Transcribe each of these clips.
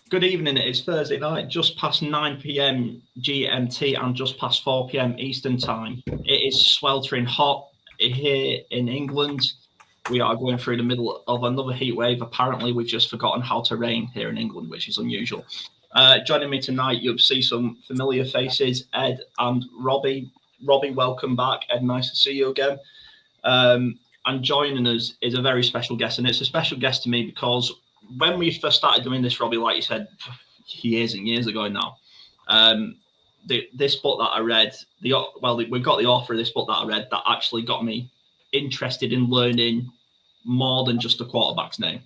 Good evening. It is Thursday night, just past 9 p.m. GMT and just past 4 p.m. Eastern Time. It is sweltering hot here in England. We are going through the middle of another heat wave. Apparently, we've just forgotten how to rain here in England, which is unusual. Joining me tonight, you'll see some familiar faces, Ed and Robbie. Robbie, welcome back. Ed, nice to see you again. And joining us is a very special guest, and it's a special guest to me because when we first started doing this, Robbie, like you said, years and years ago now, this book that I read, we've got the author of this book that I read that actually got me interested in learning more than just the quarterback's name,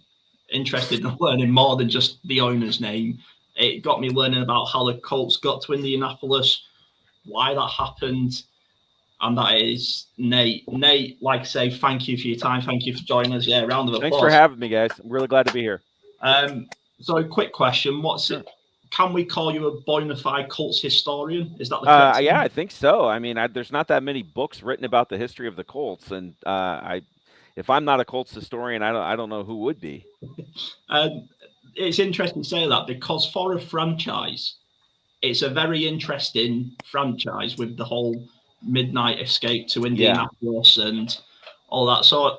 interested in learning more than just the owner's name. It got me learning about how the Colts got to Indianapolis, why that happened. And that is Nate. Nate, like I say, thank you for your time. Thank you for joining us. Yeah, round of applause. Thanks for having me, guys. I'm really glad to be here. So, a quick question: Can we call you a bona fide Colts historian? Is that the correct yeah, I think so. I mean, there's not that many books written about the history of the Colts, and if I'm not a Colts historian, I don't know who would be. It's interesting to say that because for a franchise, it's a very interesting franchise with the whole midnight escape to Indianapolis and all that. So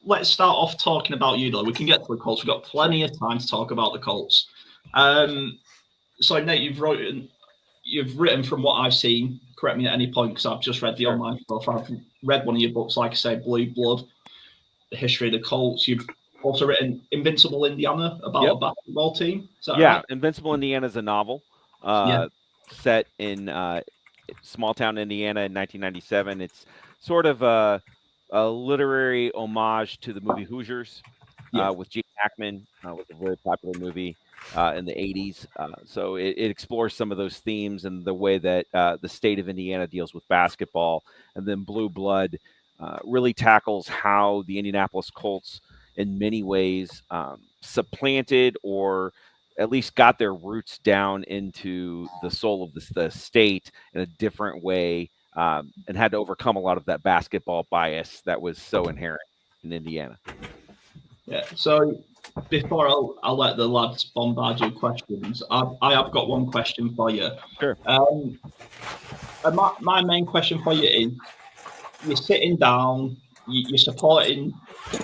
let's start off talking about you, though. We can get to the Colts. We've got plenty of time to talk about the Colts. So Nate, you've written from what I've seen. Correct me at any point because I've just read the online stuff. I've read one of your books, like I say, Blueblood, the history of the Colts. You've also written Invincible Indiana about a basketball team. Is that right? Invincible Indiana is a novel set in small town Indiana in 1997. It's sort of a literary homage to the movie Hoosiers with Gene Hackman, was a very popular movie in the 80s. So it explores some of those themes and the way that the state of Indiana deals with basketball. And then Blueblood really tackles how the Indianapolis Colts in many ways supplanted or at least got their roots down into the soul of the state in a different way, and had to overcome a lot of that basketball bias that was so inherent in Indiana. Yeah. So before I'll let the lads bombard you with questions, I have got one question for you. Sure. My main question for you is: you're sitting down, you're supporting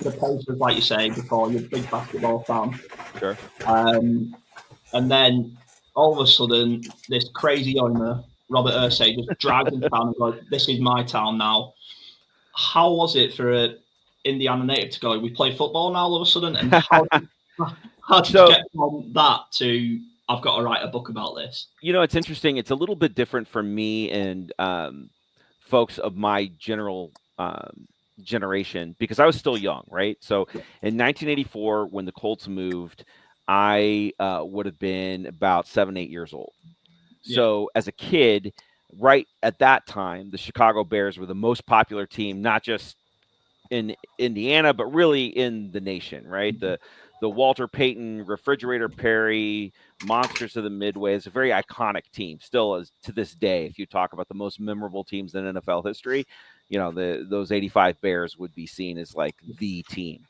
the Pacers, like you say before. You're a big basketball fan. Sure. And then all of a sudden, this crazy owner, Robert Irsay, just drives into town and goes, "This is my town now." How was it for an Indiana native to go, "We play football now all of a sudden"? And how did you get from that to, "I've got to write a book about this"? You know, it's interesting. It's a little bit different for me and folks of my general generation because I was still young, right? So in 1984, when the Colts moved, I would have been about 7, 8 years old. So as a kid, right at that time, the Chicago Bears were the most popular team, not just in Indiana, but really in the nation, right? The Walter Payton, Refrigerator Perry, Monsters of the Midway is a very iconic team, still as to this day. If you talk about the most memorable teams in NFL history, you know, those 85 Bears would be seen as like the team.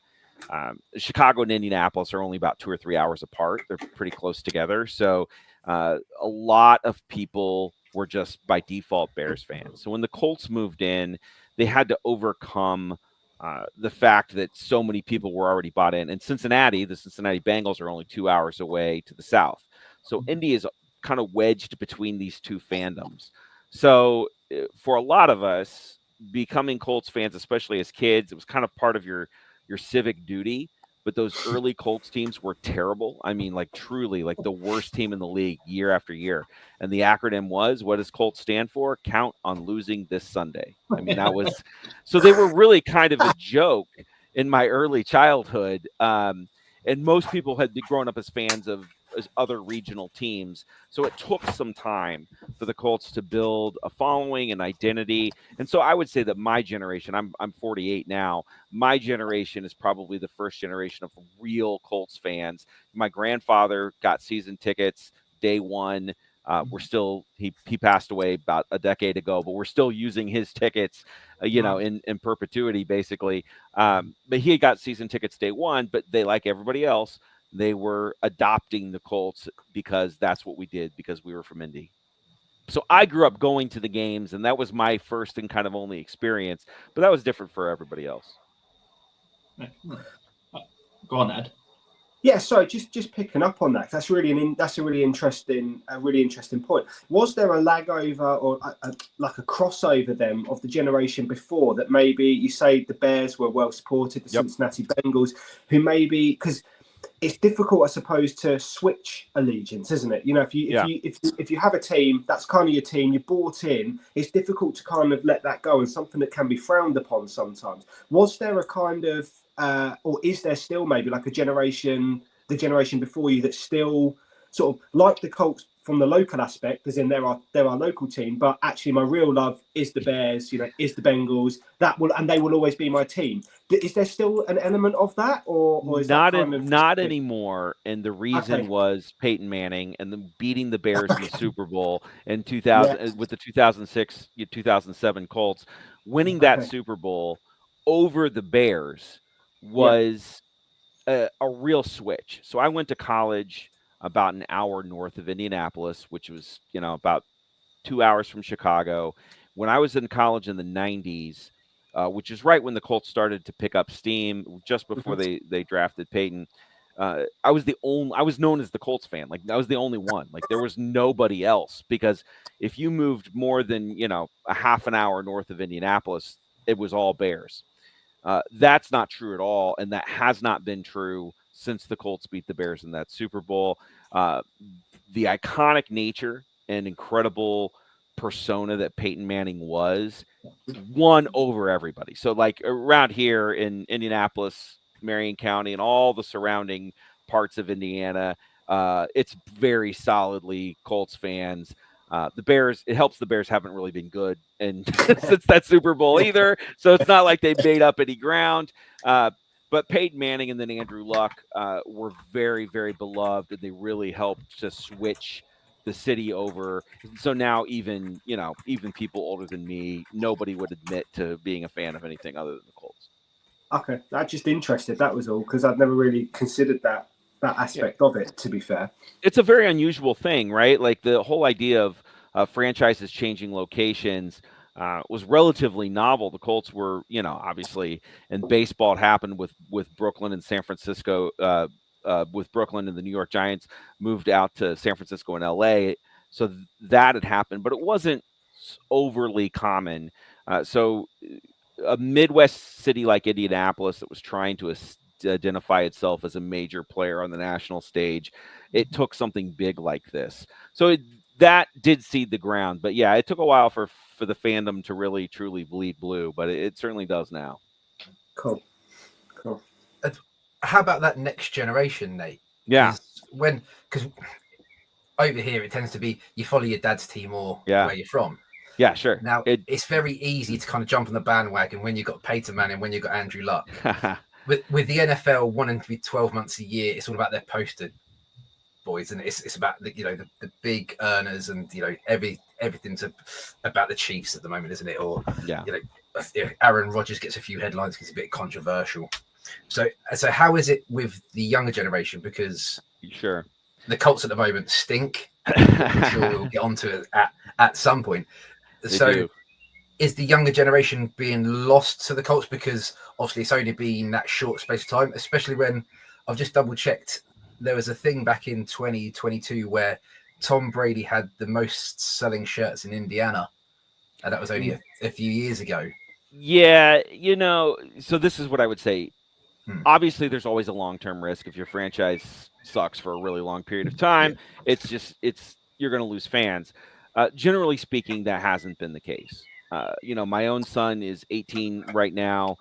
Chicago and Indianapolis are only about 2 or 3 hours apart. They're pretty close together. So a lot of people were just by default Bears fans. So when the Colts moved in, they had to overcome the fact that so many people were already bought in. And Cincinnati, the Cincinnati Bengals are only 2 hours away to the south. So Indy is kind of wedged between these two fandoms. So for a lot of us, becoming Colts fans, especially as kids, it was kind of part of your civic duty. But those early Colts teams were terrible. I mean, like truly like the worst team in the league year after year. And the acronym was, what does Colts stand for? Count on losing this Sunday. I mean, that was, so they were really kind of a joke in my early childhood. And most people had grown up as fans of other regional teams. So it took some time for the Colts to build a following and identity. And so I would say that my generation, I'm 48 now, my generation is probably the first generation of real Colts fans. My grandfather got season tickets day one. We're still, he passed away about a decade ago, but we're still using his tickets, in perpetuity, basically. But he got season tickets day one, but they, like everybody else, They were adopting the Colts because that's what we did because we were from Indy. So I grew up going to the games, and that was my first and kind of only experience. But that was different for everybody else. Go on, Ed. Yeah, sorry, just picking up on that. That's a really interesting point. Was there a lag over or like a crossover then of the generation before that maybe you say the Bears were well supported, the Cincinnati Bengals, who maybe because it's difficult, I suppose, to switch allegiance, isn't it? You know, if you have a team that's kind of your team, you're bought in, it's difficult to kind of let that go, and something that can be frowned upon sometimes. Was there a kind of or is there still maybe like the generation before you that still sort of like the Colts from the local aspect, as in they're our local team, but actually my real love is the Bears, you know, is the Bengals, and they will always be my team. Is there still an element of that, or is not that kind of not anymore? And the reason was Peyton Manning and them beating the Bears in the Super Bowl in 2000 with the 2006-2007 Colts, winning that Super Bowl over the Bears was a real switch. So I went to college about an hour north of Indianapolis, which was, you know, about 2 hours from Chicago. When I was in college in the 90s, which is right when the Colts started to pick up steam, just before they drafted Peyton, I was known as the Colts fan. Like, I was the only one. Like, there was nobody else, because if you moved more than, you know, a half an hour north of Indianapolis, it was all Bears. That's not true at all, and that has not been true since the Colts beat the Bears in that Super Bowl. The iconic nature and incredible persona that Peyton Manning won over everybody. So, like, around here in Indianapolis, Marion County, and all the surrounding parts of Indiana, it's very solidly Colts fans. The Bears, it helps the Bears haven't really been good and since that Super Bowl either. So it's not like they made up any ground. But Peyton Manning and then Andrew Luck were very, very beloved, and they really helped to switch the city over. So now even people older than me, nobody would admit to being a fan of anything other than the Colts. Okay, that just interested. That was all, because I'd never really considered that aspect of it, to be fair. It's a very unusual thing, right? Like, the whole idea of franchises changing locations was relatively novel. The Colts were, you know, obviously, and baseball had happened with Brooklyn and San Francisco, with Brooklyn and the New York Giants moved out to San Francisco and LA. So that had happened, but it wasn't overly common. So a Midwest city like Indianapolis that was trying to identify itself as a major player on the national stage, it took something big like this. So that did seed the ground. But yeah, it took a while for the fandom to really truly bleed blue, but it certainly does now. Cool. How about that next generation, Nate? Yeah. Because over here it tends to be you follow your dad's team or where you're from. Yeah, sure. Now it's very easy to kind of jump on the bandwagon when you've got Peyton Manning, when you've got Andrew Luck. With the NFL wanting to be 12 months a year, it's all about their poster boys, and it's about the big earners, and everything's about the Chiefs at the moment, isn't it? Or Aaron Rodgers gets a few headlines because it's a bit controversial. So how is it with the younger generation? Because the Colts at the moment stink. I'm sure we'll get onto it at some point. Is the younger generation being lost to the Colts because obviously it's only been that short space of time, especially when I've just double checked. There was a thing back in 2022 where Tom Brady had the most selling shirts in Indiana, and that was only a few years ago. Yeah, so this is what I would say. Obviously, there's always a long-term risk if your franchise sucks for a really long period of time. You're going to lose fans. Generally speaking, that hasn't been the case. My own son is 18 right now.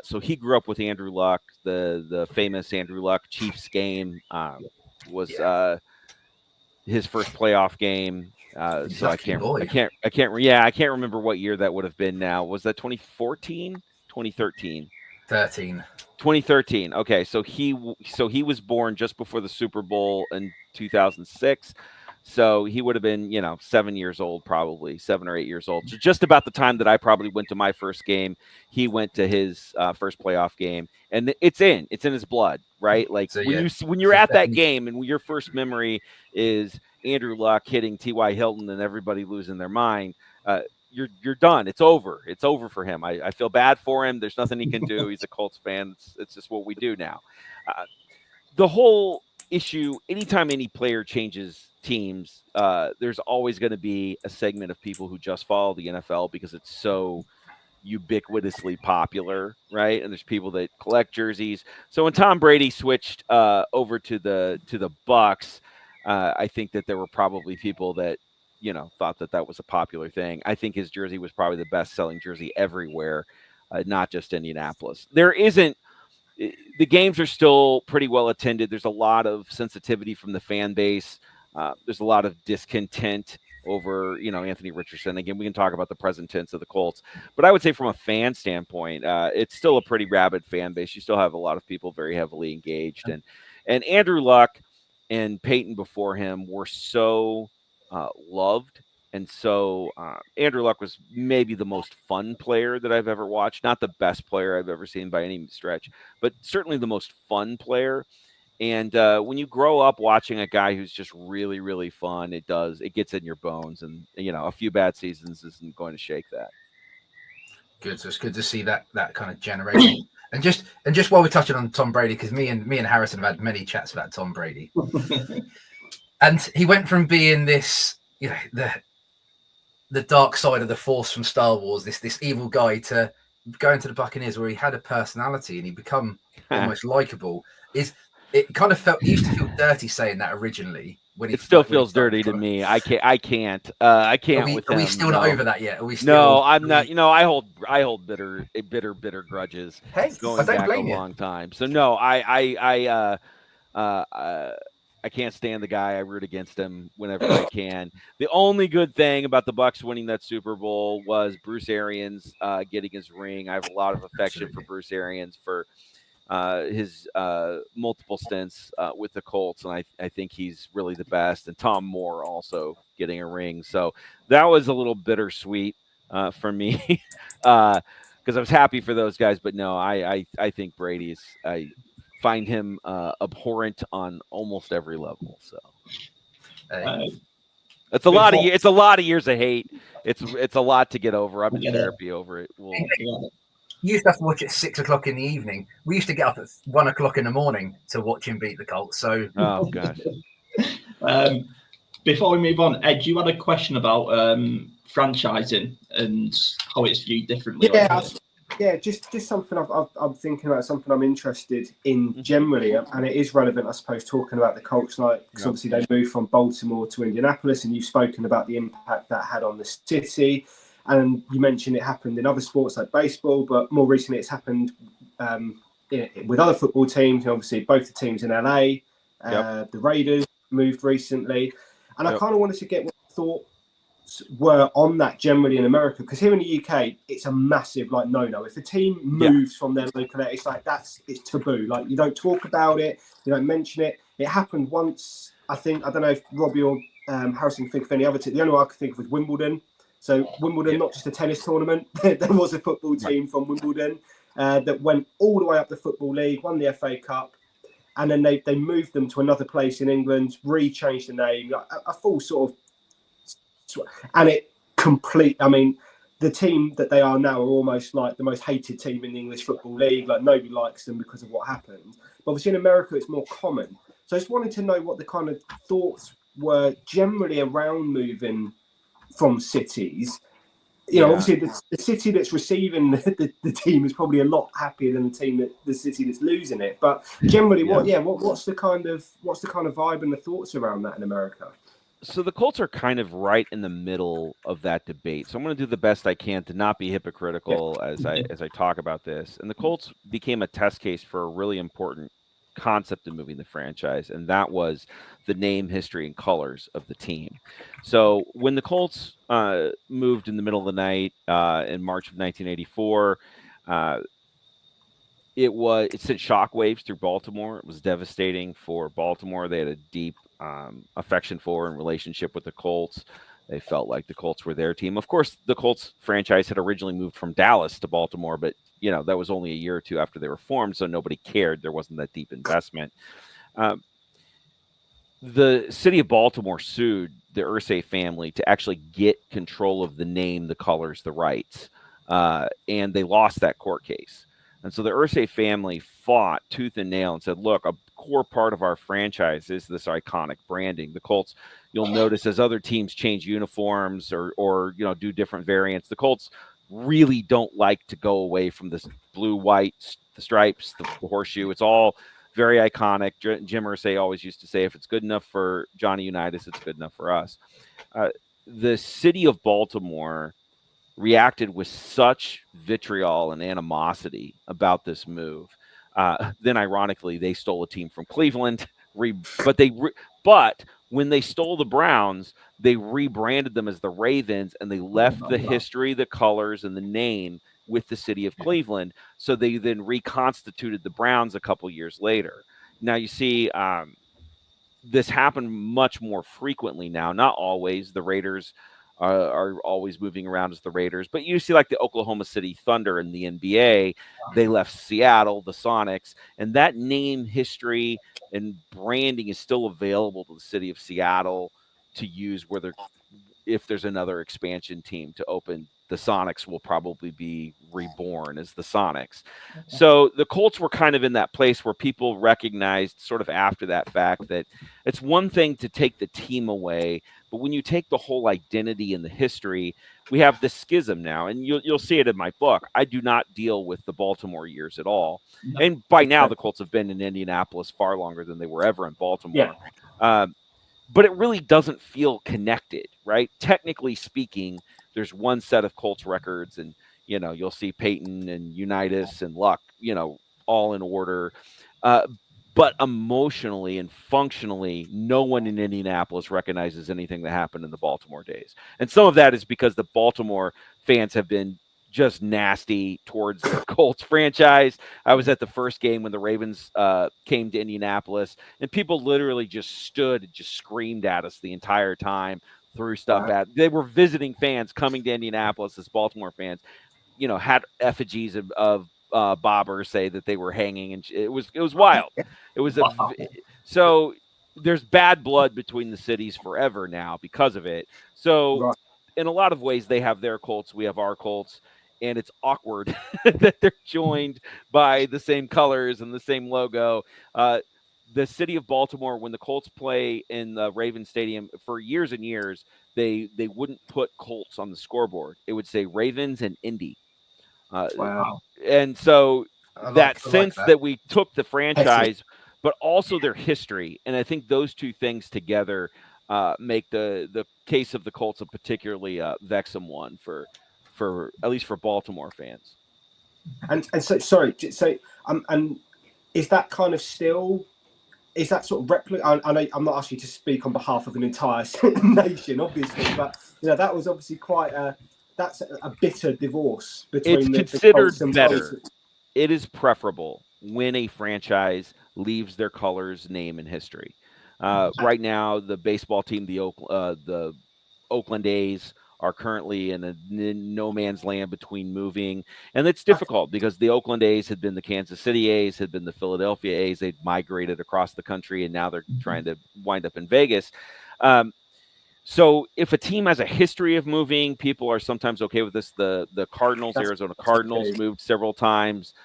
So he grew up with Andrew Luck. The famous Andrew Luck Chiefs game was his first playoff game. So I can't remember what year that would have been now. Was that 2014? 2013? 2013. Okay, so he was born just before the Super Bowl in 2006. So he would have been, 7 years old, probably 7 or 8 years old. So just about the time that I probably went to my first game, he went to his first playoff game, and it's in his blood, right? Like So, when you're at that game and your first memory is Andrew Luck hitting T.Y. Hilton and everybody losing their mind, you're done. It's over. It's over for him. I feel bad for him. There's nothing he can do. He's a Colts fan. It's just what we do now. The whole issue, anytime any player changes teams, there's always going to be a segment of people who just follow the NFL because it's so ubiquitously popular, right? And there's people that collect jerseys. So when Tom Brady switched over to the Bucks, I think that there were probably people that thought that was a popular thing. I think his jersey was probably the best selling jersey everywhere, not just Indianapolis. The games are still pretty well attended. There's a lot of sensitivity from the fan base. There's a lot of discontent over, Anthony Richardson. Again, we can talk about the present tense of the Colts, but I would say from a fan standpoint, it's still a pretty rabid fan base. You still have a lot of people very heavily engaged, and Andrew Luck and Peyton before him were so loved. And so Andrew Luck was maybe the most fun player that I've ever watched. Not the best player I've ever seen by any stretch, but certainly the most fun player. And when you grow up watching a guy who's just really, really fun, it gets in your bones. And, a few bad seasons isn't going to shake that. Good. So it's good to see that kind of generation. And just while we're touching on Tom Brady, because me and Harrison have had many chats about Tom Brady. And he went from being this, the dark side of the Force from Star Wars, this evil guy, to going to the Buccaneers where he had a personality and he become almost likable. It kind of used to feel dirty saying that originally. When it still feels dirty to me. I can't. I can't with him. Are we still not over that yet? Are we still? No, I'm not. I hold bitter grudges. Hey, going back a long time. So no, I can't stand the guy. I root against him whenever I can. The only good thing about the Bucs winning that Super Bowl was Bruce Arians getting his ring. I have a lot of affection for Bruce Arians for his multiple stints with the Colts, and I think he's really the best. And Tom Moore also getting a ring. So that was a little bittersweet for me because I was happy for those guys. But no, I think Brady's I find him abhorrent on almost every level. So it's a lot of years of hate. It's a lot to get over. I'm in therapy over it. You used to have to watch it at 6 o'clock in the evening. We used to get up at 1 o'clock in the morning to watch him beat the Colts. So, oh gosh. Before we move on, Ed, you had a question about franchising and how it's viewed differently. Just something I'm thinking about, something I'm interested in generally, and it is relevant, I suppose, talking about the Colts, because obviously they moved from Baltimore to Indianapolis, and you've spoken about the impact that had on the city. And you mentioned it happened in other sports like baseball, but more recently it's happened with other football teams. And obviously, both the teams in LA, the Raiders moved recently. And I kind of wanted to get what thoughts were on that generally in America, because here in the UK, it's a massive no-no. If a team moves from their local area, it's taboo. Like, you don't talk about it, you don't mention it. It happened once, I think. I don't know if Robbie or Harrison can think of any other team. The only one I could think of was Wimbledon. So Wimbledon, not just a tennis tournament, there was a football team from Wimbledon that went all the way up the Football League, won the FA Cup, and then they moved them to another place in England, changed the name, a full sort of, and it complete. I mean, the team that they are now are almost like the most hated team in the English Football League. Like, nobody likes them because of what happened. But obviously in America, it's more common. So I just wanted to know what the kind of thoughts were generally around moving from cities. Obviously the city that's receiving the team is probably a lot happier than the city that's losing it. But generally, what's the kind of vibe and the thoughts around that in America? So the Colts are kind of right in the middle of that debate. So I'm going to do the best I can to not be hypocritical as I talk about this. And the Colts became a test case for a really important concept of moving the franchise, and that was the name, history, and colors of the team. So when the Colts moved in the middle of the night in March of 1984, it sent shockwaves through Baltimore. It was devastating for Baltimore. They had a deep affection for and relationship with the Colts. They felt like the Colts were their team. Of course, the Colts franchise had originally moved from Dallas to Baltimore, but that was only a year or two after they were formed, so nobody cared. There wasn't that deep investment. The city of Baltimore sued the Irsay family to actually get control of the name, the colors, the rights, and they lost that court case. And so the Irsay family fought tooth and nail and said, look, a core part of our franchise is this iconic branding. The Colts, you'll notice as other teams change uniforms or do different variants, the Colts really don't like to go away from this blue, white, the stripes, the horseshoe. It's all very iconic. Jim Irsay always used to say, if it's good enough for Johnny Unitas, it's good enough for us. The city of Baltimore reacted with such vitriol and animosity about this move. Then, ironically, they stole a team from Cleveland. But when they stole the Browns, they rebranded them as the Ravens, and they left the history, the colors, and the name with the city of Cleveland. So they then reconstituted the Browns a couple years later. Now, you see, this happened much more frequently now. Not always. The Raiders are always moving around as the Raiders, but you see like the Oklahoma City Thunder in the NBA, they left Seattle, the Sonics, and that name, history, and branding is still available to the city of Seattle to use if there's another expansion team to open. The Sonics will probably be reborn as the Sonics. So the Colts were kind of in that place where people recognized sort of after that fact that it's one thing to take the team away, but when you take the whole identity and the history, we have this schism now, and you'll see it in my book. I do not deal with the Baltimore years at all. No. And by now the Colts have been in Indianapolis far longer than they were ever in Baltimore. Yeah. But it really doesn't feel connected, right? Technically speaking, there's one set of Colts records, and you'll see Peyton and Unitas and Luck, all in order. But emotionally and functionally, no one in Indianapolis recognizes anything that happened in the Baltimore days. And some of that is because the Baltimore fans have been just nasty towards the Colts franchise. I was at the first game when the Ravens came to Indianapolis, and people literally just stood and just screamed at us the entire time, threw stuff at. They were visiting fans coming to Indianapolis as Baltimore fans, had effigies of Bob Irsay that they were hanging, and it was wild. It was so there's bad blood between the cities forever now because of it. So in a lot of ways, they have their Colts, we have our Colts, and it's awkward that they're joined by the same colors and the same logo. The city of Baltimore, when the Colts play in the Ravens Stadium for years and years, they wouldn't put Colts on the scoreboard. It would say Ravens and Indy. Wow. And so that sense that we took the franchise, but also their history. And I think those two things together make the case of the Colts a particularly vexing one for at least for Baltimore fans. And so, sorry, so and is that kind of still, is that sort of replica? I know I'm not asking you to speak on behalf of an entire nation, obviously, but that was obviously that's a bitter divorce between it's considered better. It is preferable when a franchise leaves their colors, name, and history. Right now, the baseball team, the Oakland A's, are currently in no man's land between moving. And it's difficult because the Oakland A's had been the Kansas City A's, had been the Philadelphia A's. They'd migrated across the country, and now they're trying to wind up in Vegas. So if a team has a history of moving, people are sometimes okay with this. The Cardinals, Arizona Cardinals, moved several times.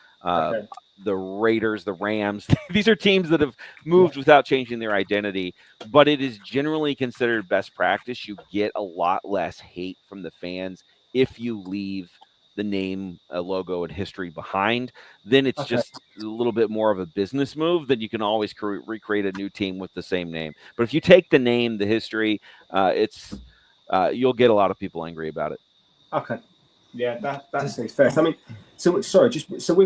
The Raiders, the Rams, these are teams that have moved without changing their identity, but it is generally considered best practice. You get a lot less hate from the fans if you leave the name, logo, and history behind. Then it's just a little bit more of a business move. Then you can always recreate a new team with the same name. But if you take the name, the history, you'll get a lot of people angry about it. Okay. Yeah, that seems fair. I mean, so with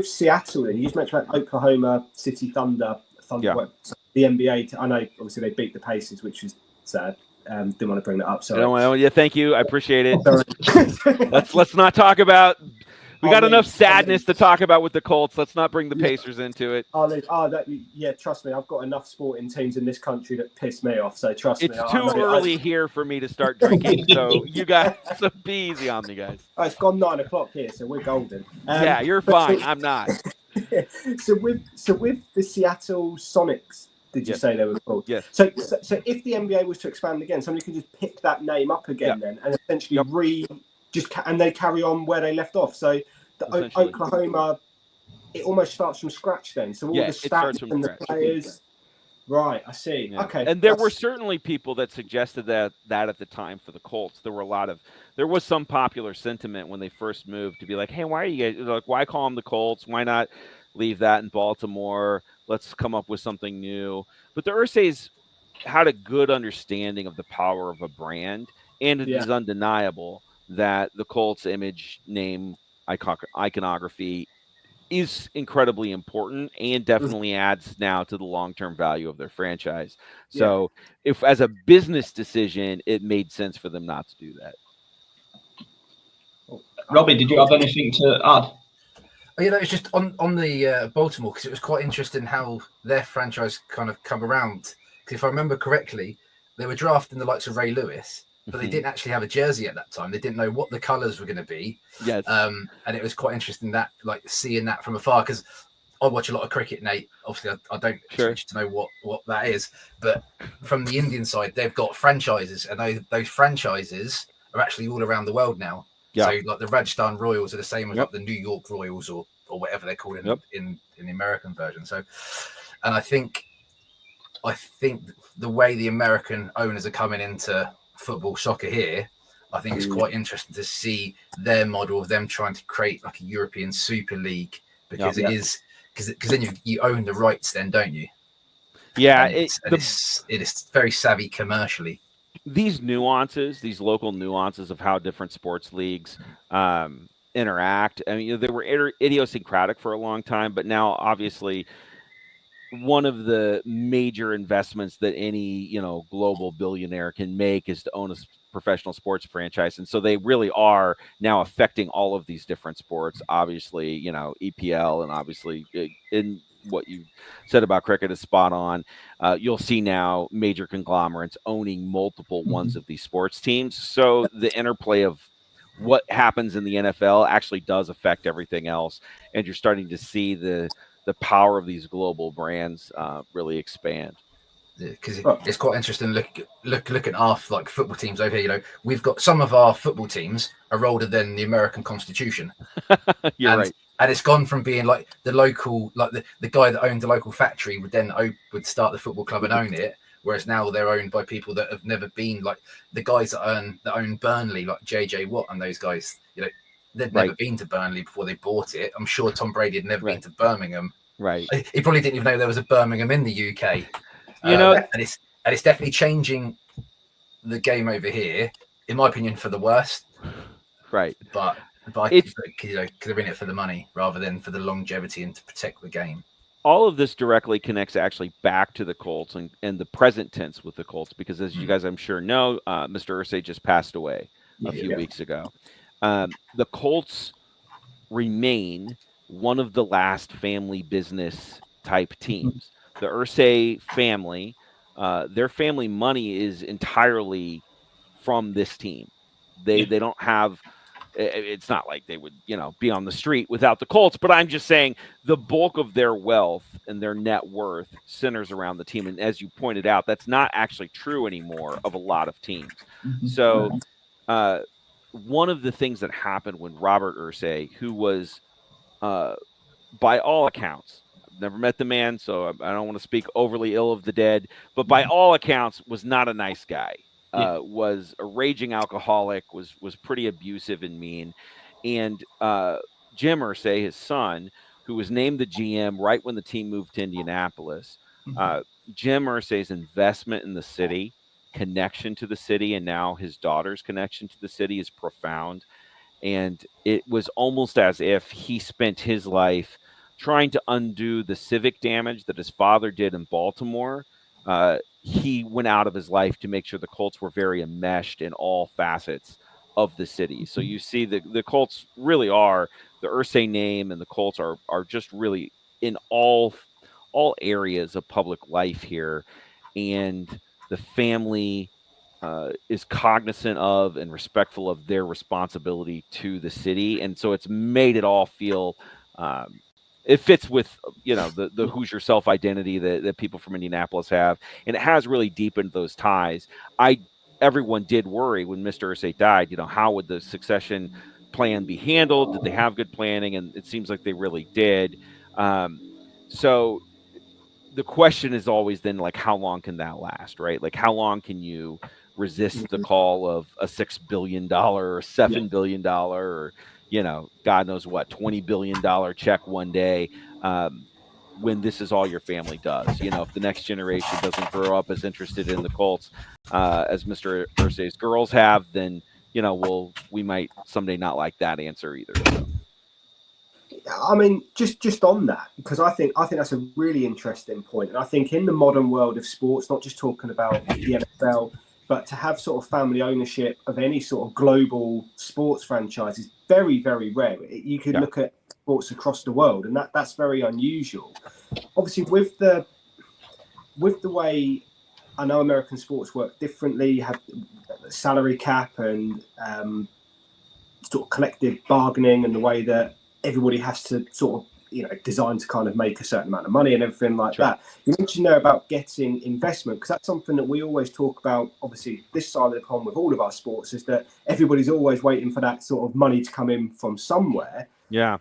Seattle, you just mentioned about Oklahoma City Thunder. The NBA. I know, obviously, they beat the Pacers, which is sad. Didn't want to bring that up. Sorry. Yeah, thank you. I appreciate it. Let's not talk about We got enough sadness to talk about with the Colts. Let's not bring the Pacers into it. Trust me, I've got enough sporting teams in this country that piss me off. So trust me. It's too early here for me to start drinking. So you guys, so be easy on me, guys. It's gone 9 o'clock here, so we're golden. Yeah, you're fine. I'm not. So with the Seattle Sonics, did you say they were called? Yes. So if the NBA was to expand again, somebody could just pick that name up again then, and essentially and they carry on where they left off. So the Oklahoma, it almost starts from scratch then. So all the stats and the players. Right, I see. Yeah. Okay. And there were certainly people that suggested that at the time for the Colts. There was some popular sentiment when they first moved to be like, hey, why are you guys like, why call them the Colts? Why not leave that in Baltimore? Let's come up with something new. But the Ursays had a good understanding of the power of a brand, and it is undeniable that the Colts image, name, iconography is incredibly important and definitely adds now to the long-term value of their franchise. So if as a business decision, it made sense for them not to do that. Robbie, did you have anything to add? It's just on the Baltimore, because it was quite interesting how their franchise kind of come around. Because if I remember correctly, they were drafting the likes of Ray Lewis, but they didn't actually have a jersey at that time. They didn't know what the colours were going to be. Yes. And it was quite interesting that, like, seeing that from afar, because I watch a lot of cricket, Nate. Obviously, I don't expect you to know what that is. But from the Indian side, they've got franchises, and those franchises are actually all around the world now. Yeah. So, like, the Rajasthan Royals are the same as like the New York Royals or whatever they're called in the American version. So, and I think the way the American owners are coming into football, soccer here, I think it's quite interesting to see their model of them trying to create like a European Super League, because it is because then you own the rights, then, don't you? Yeah, it is very savvy commercially. These nuances, these local nuances of how different sports leagues interact. I mean, they were idiosyncratic for a long time, but now obviously one of the major investments that any global billionaire can make is to own a professional sports franchise, and so they really are now affecting all of these different sports. Obviously, EPL, and obviously in what you said about cricket is spot on. You'll see now major conglomerates owning multiple ones of these sports teams. So the interplay of what happens in the NFL actually does affect everything else, and you're starting to see the power of these global brands really expand. Because it's quite interesting. Look at our like football teams over here. We've got some of our football teams are older than the American Constitution. You're right. And it's gone from being like the local, like the guy that owned the local factory would start the football club and own it, whereas now they're owned by people that have never been, like the guys that own Burnley, like JJ Watt and those guys. They'd never been to Burnley before they bought it. I'm sure Tom Brady had never been to Birmingham. Right. He probably didn't even know there was a Birmingham in the UK. And it's definitely changing the game over here, in my opinion, for the worst. Right. But because they're in it for the money rather than for the longevity and to protect the game. All of this directly connects actually back to the Colts and the present tense with the Colts, because as you guys I'm sure know, Mr. Irsay just passed away a few weeks ago. The Colts remain one of the last family business type teams. The Irsay family, their family money is entirely from this team. They don't have. It's not like they would, be on the street without the Colts, but I'm just saying the bulk of their wealth and their net worth centers around the team. And as you pointed out, that's not actually true anymore of a lot of teams. So one of the things that happened when Robert Irsay, who was, by all accounts, I've never met the man, so I don't want to speak overly ill of the dead, but by all accounts was not a nice guy. Was a raging alcoholic, was pretty abusive and mean. And Jim Irsay, his son, who was named the GM right when the team moved to Indianapolis, Jim Irsay's investment in the city, connection to the city, and now his daughter's connection to the city is profound. And it was almost as if he spent his life trying to undo the civic damage that his father did in Baltimore. He went out of his life to make sure the Colts were very enmeshed in all facets of the city. So you see the Colts really are the Irsay name and the Colts are just really in all areas of public life here, and the family is cognizant of and respectful of their responsibility to the city, and so it's made it all feel. It fits with the Hoosier self identity that people from Indianapolis have, and it has really deepened those ties. Everyone did worry when Mr. Irsay died. How would the succession plan be handled? Did they have good planning? And it seems like they really did. So the question is always then, like, how long can that last, right? Like, how long can you resist the call of a $6 billion or $7 billion or, God knows what, $20 billion check one day, when this is all your family does? If the next generation doesn't grow up as interested in the Colts as Mr. Irsay's girls have, then, we might someday not like that answer either. So. I mean, just on that, because I think that's a really interesting point. And I think in the modern world of sports, not just talking about the NFL, but to have sort of family ownership of any sort of global sports franchise is very, very rare. You could look at sports across the world, and that's very unusual. Obviously, with the way I know American sports work differently, you have the salary cap and sort of collective bargaining, and the way that everybody has to sort of, design to kind of make a certain amount of money and everything like that. You mentioned there about getting investment, because that's something that we always talk about. Obviously, this side of the pond with all of our sports is that everybody's always waiting for that sort of money to come in from somewhere. Yeah.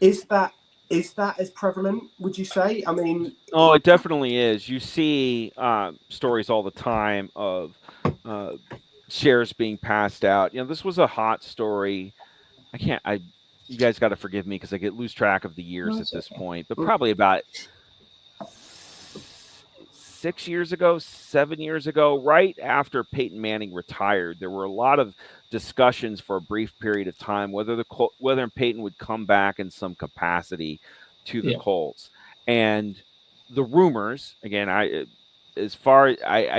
Is that as prevalent, would you say? I mean, it definitely is. You see stories all the time of shares being passed out. This was a hot story. You guys got to forgive me because I lose track of the years at this point, but probably about 7 years ago, right after Peyton Manning retired, there were a lot of discussions for a brief period of time whether Peyton would come back in some capacity to the Colts. And the rumors, again, I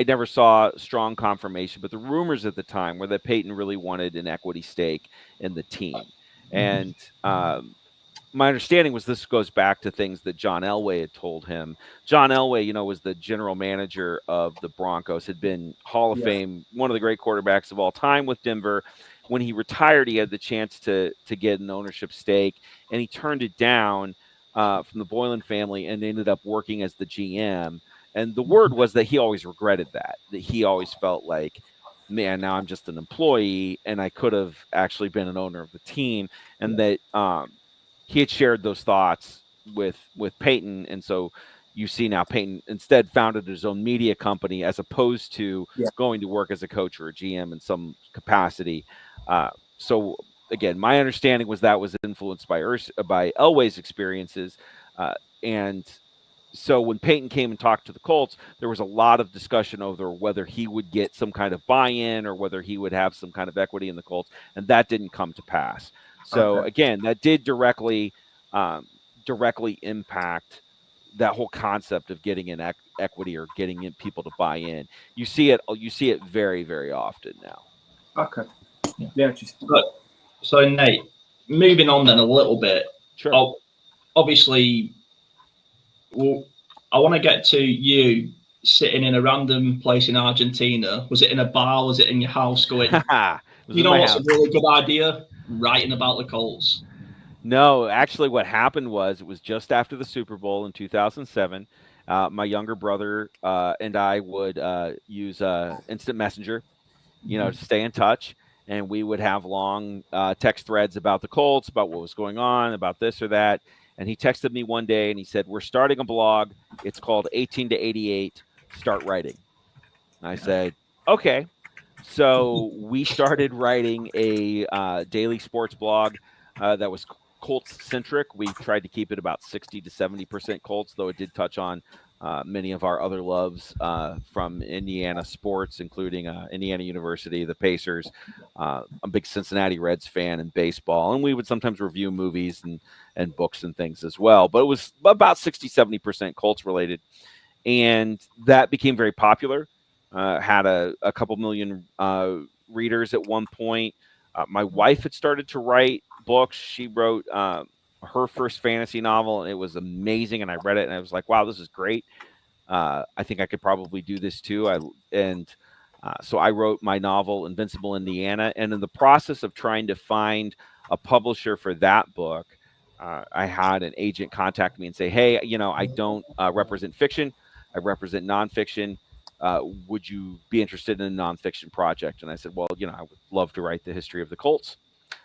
never saw strong confirmation, but the rumors at the time were that Peyton really wanted an equity stake in the team. And my understanding was this goes back to things that John Elway had told him. John Elway, was the general manager of the Broncos, had been Hall of Fame, one of the great quarterbacks of all time with Denver. When he retired, he had the chance to get an ownership stake, and he turned it down from the Boylan family and ended up working as the GM. And the word was that he always regretted that he always felt like, man, now I'm just an employee and I could have actually been an owner of the team. And that he had shared those thoughts with Peyton. And so you see now Peyton instead founded his own media company as opposed to going to work as a coach or a GM in some capacity. So again, my understanding was that was influenced by Elway's experiences. And so when Peyton came and talked to the Colts, there was a lot of discussion over whether he would get some kind of buy-in or whether he would have some kind of equity in the Colts, and that didn't come to pass. So again, that did directly impact that whole concept of getting an equity or getting in people to buy in. You see it very, very often now. Okay. Yeah. So Nate, moving on then a little bit. Sure. Obviously, I want to get to you sitting in a random place in Argentina. Was it in a bar? Was it in your house? Going, what's a really good idea? Writing about the Colts. No, actually, what happened was it was just after the Super Bowl in 2007. My younger brother and I would use Instant Messenger, to stay in touch. And we would have long text threads about the Colts, about what was going on, about this or that. And he texted me one day and he said, "We're starting a blog. It's called 18 to 88. Start writing." And I said, okay. So we started writing a daily sports blog that was Colts centric. We tried to keep it about 60 to 70% Colts, though it did touch on many of our other loves from Indiana sports, including Indiana University, the Pacers. I'm a big Cincinnati Reds fan and baseball, and we would sometimes review movies and books and things as well. But it was about 60, 70% Colts related. And that became very popular, had a couple million readers at one point. My wife had started to write books. She wrote her first fantasy novel, and it was amazing. And I read it, and I was like, wow, this is great. I think I could probably do this too. So I wrote my novel, Invincible Indiana. And in the process of trying to find a publisher for that book, I had an agent contact me and say, hey, I don't represent fiction. I represent nonfiction. Would you be interested in a nonfiction project? And I said, well, I would love to write the history of the Colts.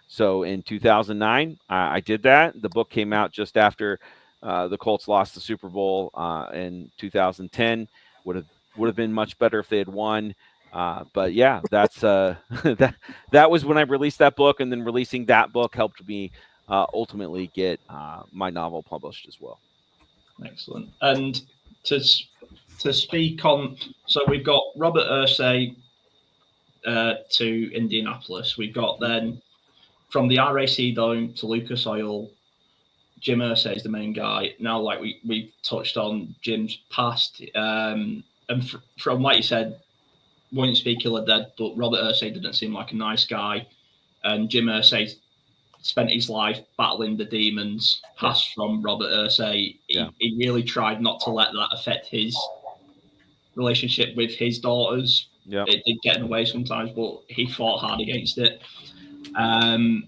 So in 2009, I did that. The book came out just after the Colts lost the Super Bowl in 2010. Would have been much better if they had won. But yeah, that's that was when I released that book, and then releasing that book helped me ultimately get my novel published as well. Excellent. And to speak on, so we've got Robert Irsay to Indianapolis. We've got then from the RAC Dome to Lucas Oil, Jim Irsay is the main guy. Now, like we touched on Jim's past, and from what you said, won't speak ill of dead, but Robert Irsay didn't seem like a nice guy. And Jim Irsay spent his life battling the demons passed from Robert Irsay. He really tried not to let that affect his relationship with his daughters. Yeah. It did get in the way sometimes, but he fought hard against it. I've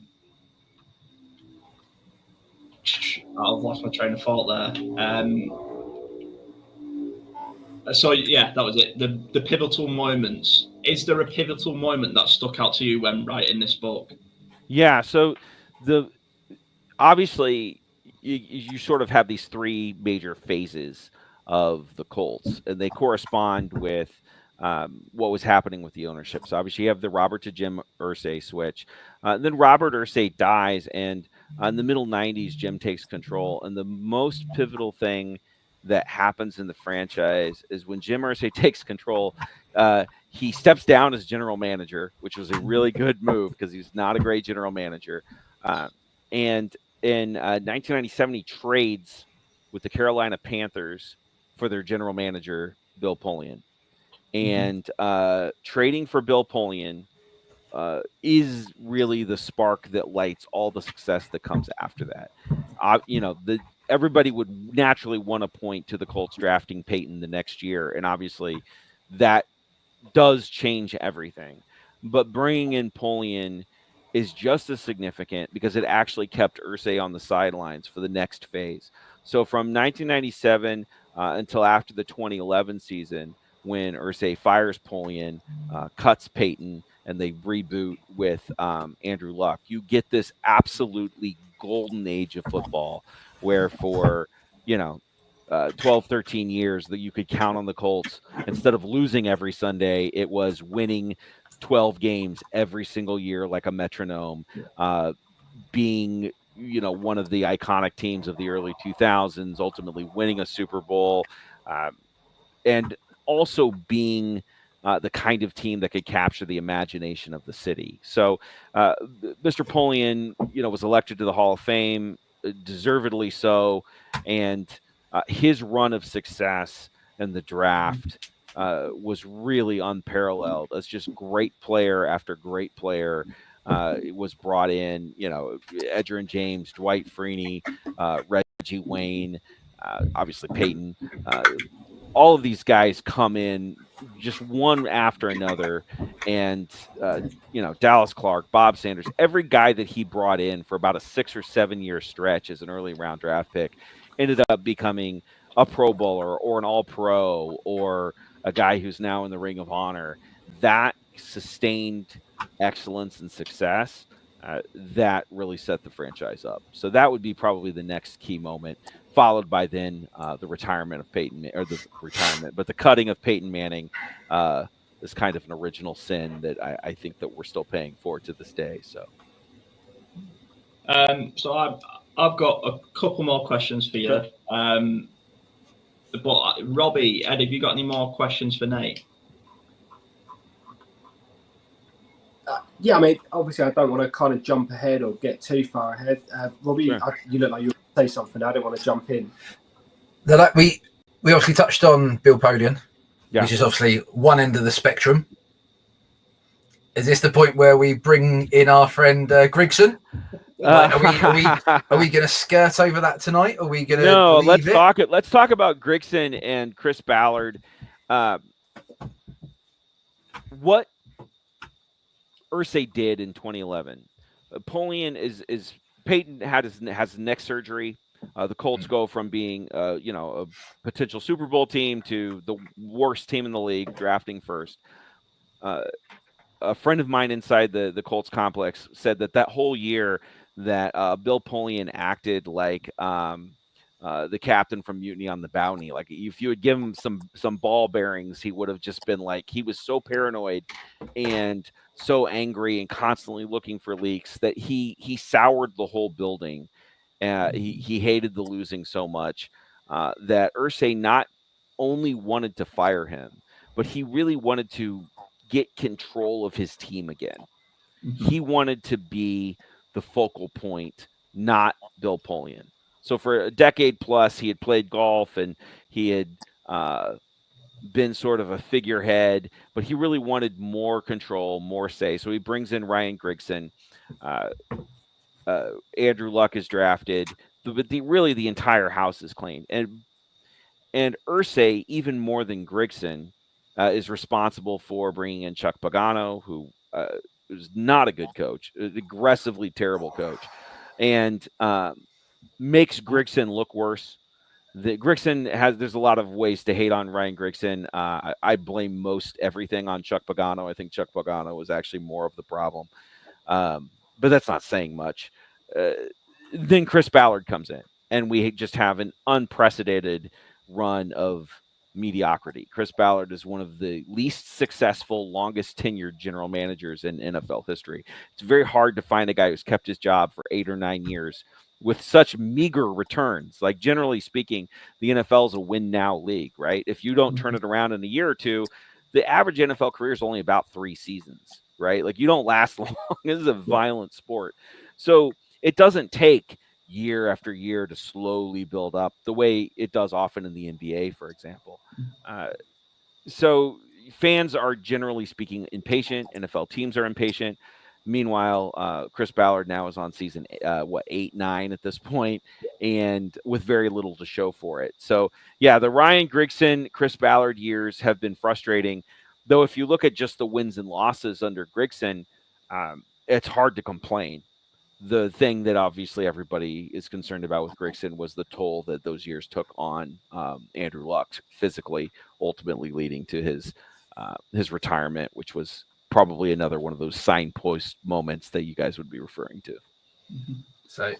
lost my train of thought there. So yeah, that was it. The pivotal moments. Is there a pivotal moment that stuck out to you when writing this book? Yeah. So obviously you sort of have these three major phases of the Colts, and they correspond with what was happening with the ownership. So obviously you have the Robert to Jim Irsay switch. Then Robert Irsay dies, and in the middle 90s, Jim takes control. And the most pivotal thing that happens in the franchise is when Jim Irsay takes control, he steps down as general manager, which was a really good move because he's not a great general manager. And in 1997, he trades with the Carolina Panthers for their general manager, Bill Polian. And trading for Bill Polian is really the spark that lights all the success that comes after that. Everybody would naturally want to point to the Colts drafting Peyton the next year, and obviously that does change everything. But bringing in Polian is just as significant because it actually kept Irsay on the sidelines for the next phase. So from 1997 until after the 2011 season, when Irsay fires Polian, cuts Peyton, and they reboot with Andrew Luck, you get this absolutely golden age of football where for 12, 13 years that you could count on the Colts. Instead of losing every Sunday, it was winning 12 games every single year like a metronome, being one of the iconic teams of the early 2000s, ultimately winning a Super Bowl, and also being the kind of team that could capture the imagination of the city. So Mr. Polian, was elected to the Hall of Fame, deservedly so, and his run of success in the draft was really unparalleled. As just great player after great player was brought in. Edgerrin James, Dwight Freeney, Reggie Wayne, obviously Peyton. All of these guys come in just one after another, and Dallas Clark, Bob Sanders, every guy that he brought in for about a 6 or 7 year stretch as an early round draft pick ended up becoming a Pro Bowler or an All-Pro or a guy who's now in the Ring of Honor. That sustained excellence and success that really set the franchise up. So that would be probably the next key moment, followed by then the retirement of Peyton, or the retirement, but the cutting of Peyton Manning is kind of an original sin that I think that we're still paying for to this day. So I've got a couple more questions for you. But Robbie, Ed, have you got any more questions for Nate? Yeah, I mean, obviously I don't want to kind of jump ahead or get too far ahead. Robbie, Sure. You look like you want to say something. I don't want to jump in. We obviously touched on Bill Polian, Yeah. which is obviously one end of the spectrum. Is this the point where we bring in our friend Grigson? Like, are we going to skirt over that tonight? Are we going to? No, let's talk about Grigson and Chris Ballard. What Irsay did in 2011. Polian is Peyton has neck surgery. The Colts go from being a potential Super Bowl team to the worst team in the league, drafting first. A friend of mine inside the Colts complex said that whole year that Bill Polian acted like the captain from Mutiny on the Bounty. Like if you would give him some ball bearings, he would have just been like, he was so paranoid and so angry and constantly looking for leaks that he soured the whole building. He hated the losing so much that Irsay not only wanted to fire him, but he really wanted to get control of his team again. Mm-hmm. He wanted to be the focal point, not Bill Polian. So for a decade plus, he had played golf and he had been sort of a figurehead, but he really wanted more control, more say. So he brings in Ryan Grigson. Andrew Luck is drafted, but the entire house is clean. And Irsay, even more than Grigson, is responsible for bringing in Chuck Pagano, who is not a good coach, an aggressively terrible coach, and makes Grigson look worse. There's a lot of ways to hate on Ryan Grigson. I blame most everything on Chuck Pagano. I think Chuck Pagano was actually more of the problem. But that's not saying much. Then Chris Ballard comes in, and we just have an unprecedented run of mediocrity. Chris Ballard is one of the least successful, longest tenured general managers in NFL history. It's very hard to find a guy who's kept his job for 8 or 9 years with such meager returns. Like, generally speaking, the NFL is a win now league, right? If you don't turn it around in a year or two, the average NFL career is only about 3 seasons, right? Like, you don't last long. This is a violent sport. So it doesn't take year after year to slowly build up the way it does often in the NBA, for example. So fans are generally speaking impatient. NFL teams are impatient. Meanwhile, Chris Ballard now is on season 8, 9 at this point, and with very little to show for it. So yeah, the Ryan Grigson, Chris Ballard years have been frustrating. Though if you look at just the wins and losses under Grigson, it's hard to complain. The thing that obviously everybody is concerned about with Grigson was the toll that those years took on Andrew Luck physically, ultimately leading to his retirement, which was probably another one of those signpost moments that you guys would be referring to. So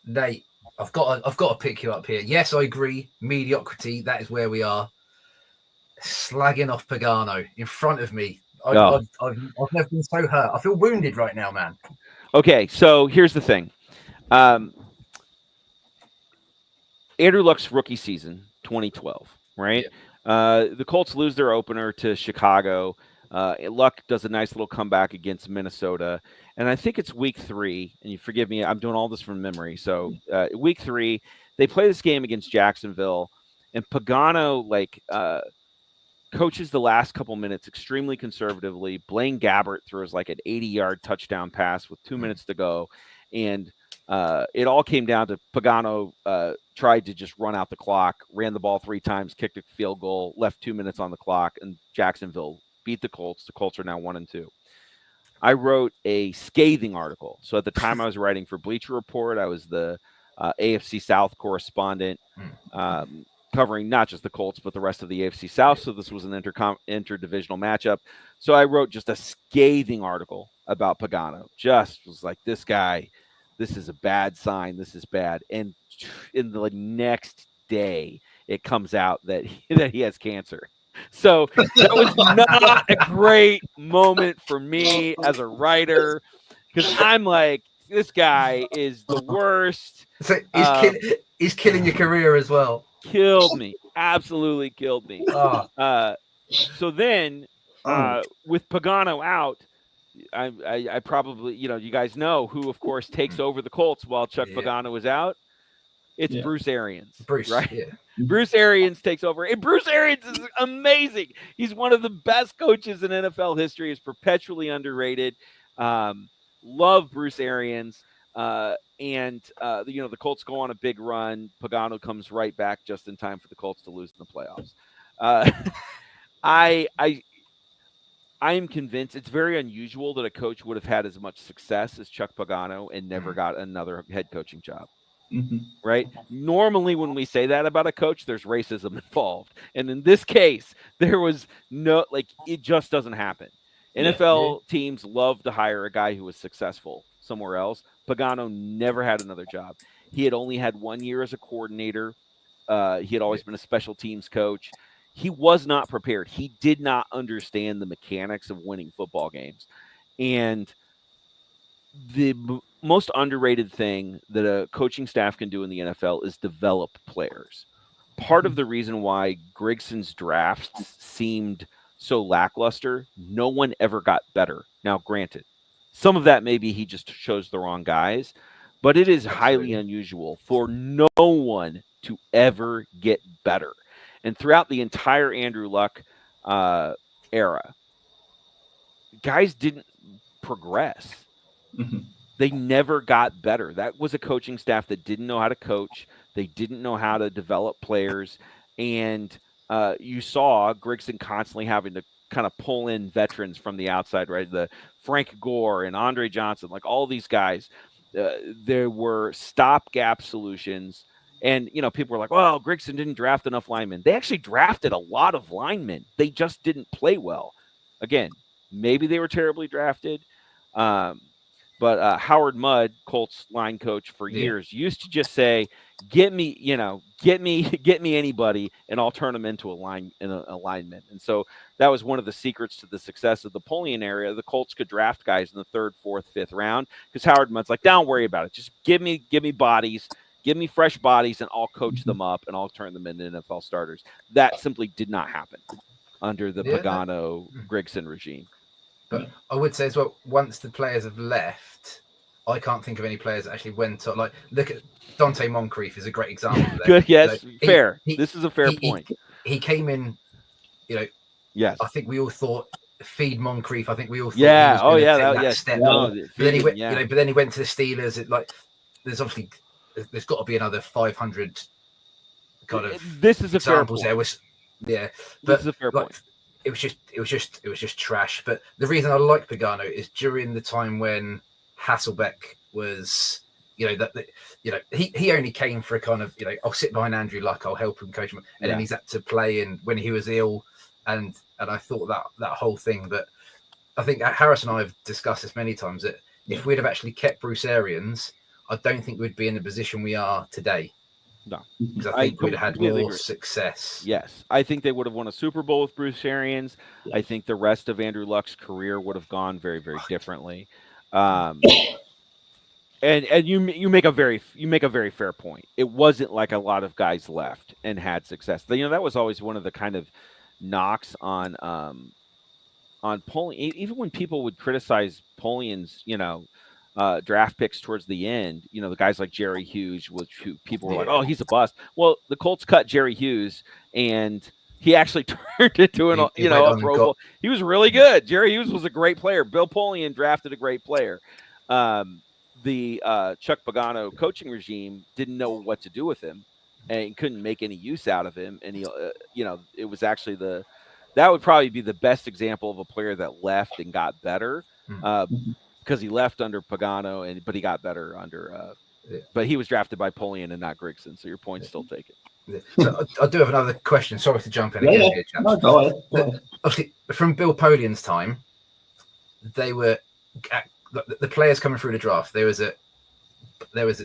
Nate, I've got to pick you up here. Yes, I agree. Mediocrity, that is where we are. Slagging off Pagano in front of me. I've never been so hurt. I feel wounded right now, man. Okay, so here's the thing. Andrew Luck's rookie season, 2012, right? Yeah. The Colts lose their opener to Chicago. Luck does a nice little comeback against Minnesota. And I think it's week 3. And you forgive me, I'm doing all this from memory. So week 3, they play this game against Jacksonville. And Pagano, coaches the last couple minutes extremely conservatively. Blaine Gabbert throws like an 80-yard touchdown pass with 2 minutes to go. And it all came down to Pagano tried to just run out the clock, ran the ball 3 times, kicked a field goal, left 2 minutes on the clock, and Jacksonville beat the Colts. The Colts are now 1-2. I wrote a scathing article. So at the time I was writing for Bleacher Report, I was the AFC South correspondent, covering not just the Colts, but the rest of the AFC South. So this was an interdivisional matchup. So I wrote just a scathing article about Pagano. Just was like, this guy, this is a bad sign. This is bad. And in the next day, it comes out that he has cancer. So that was not a great moment for me as a writer, because I'm like, this guy is the worst. So he's killing your career as well. Killed me. Absolutely killed me. So then with Pagano out, I probably, you guys know who, of course, takes over the Colts while Chuck Pagano is out. It's Bruce Arians. Right? Yeah. Bruce Arians takes over. And Bruce Arians is amazing. He's one of the best coaches in NFL history. He's perpetually underrated. Love Bruce Arians. The Colts go on a big run. Pagano comes right back just in time for the Colts to lose in the playoffs. I am convinced it's very unusual that a coach would have had as much success as Chuck Pagano and never got another head coaching job. Mm-hmm. Right? Normally, when we say that about a coach, there's racism involved. And in this case, there was it just doesn't happen. NFL teams love to hire a guy who was successful somewhere else. Pagano never had another job. He had only had 1 year as a coordinator. He had always been a special teams coach. He was not prepared. He did not understand the mechanics of winning football games. And the most underrated thing that a coaching staff can do in the NFL is develop players. Part of the reason why Grigson's drafts seemed so lackluster, no one ever got better. Now, granted, some of that maybe he just chose the wrong guys, but it is highly unusual for no one to ever get better. And throughout the entire Andrew Luck era, guys didn't progress. Mm-hmm. They never got better. That was a coaching staff that didn't know how to coach. They didn't know how to develop players. And you saw Grigson constantly having to kind of pull in veterans from the outside, right? The Frank Gore and Andre Johnson, like all these guys. There were stopgap solutions. And, people were like, well, Grigson didn't draft enough linemen. They actually drafted a lot of linemen. They just didn't play well. Again, maybe they were terribly drafted. But Howard Mudd, Colts line coach for years, used to just say, get me anybody, and I'll turn them into a lineman. And so that was one of the secrets to the success of the Polian area. The Colts could draft guys in the 3rd, 4th, 5th round because Howard Mudd's like, don't worry about it. Just give me bodies. Give me fresh bodies, and I'll coach them up, and I'll turn them into NFL starters. That simply did not happen under the Pagano-Grigson regime. But I would say as well, once the players have left, I can't think of any players that actually went on. Like, look at Dante Moncrief is a great example. Good, yes, fair. This is a fair point. He came in, Yes. I think we all thought feed Moncrief. I think we all thought that step. No, but then he went, but then he went to the Steelers. There's got to be another 500 kind of. This is a fair point. There was, this is a fair point. It was just trash. But the reason I like Pagano is during the time when Hasselbeck was, he only came for a kind of, I'll sit behind Andrew Luck, I'll help him coach him, and then he's had to play in when he was ill, and I thought that whole thing. But I think Harris and I have discussed this many times that if we'd have actually kept Bruce Arians, I don't think we'd be in the position we are today. No, because I think we'd have had more success. Yes, I think they would have won a Super Bowl with Bruce Arians. I think the rest of Andrew Luck's career would have gone very, very differently. And you make a very fair point. It wasn't like a lot of guys left and had success. That was always one of the kind of knocks on Polian. Even when people would criticize Polian's, draft picks towards the end, the guys like Jerry Hughes, who people were like, oh, he's a bust. Well, the Colts cut Jerry Hughes, and he actually turned into a Pro Bowl. He was really good. Jerry Hughes was a great player. Bill Polian drafted a great player. The Chuck Pagano coaching regime didn't know what to do with him and couldn't make any use out of him. And it was actually that would probably be the best example of a player that left and got better. Because he left under Pagano, but he got better under. But he was drafted by Polian and not Grigson, so your point's still taken. So I do have another question. Sorry to jump in again. Here, no, go ahead. Obviously, from Bill Polian's time, they were the players coming through the draft. There was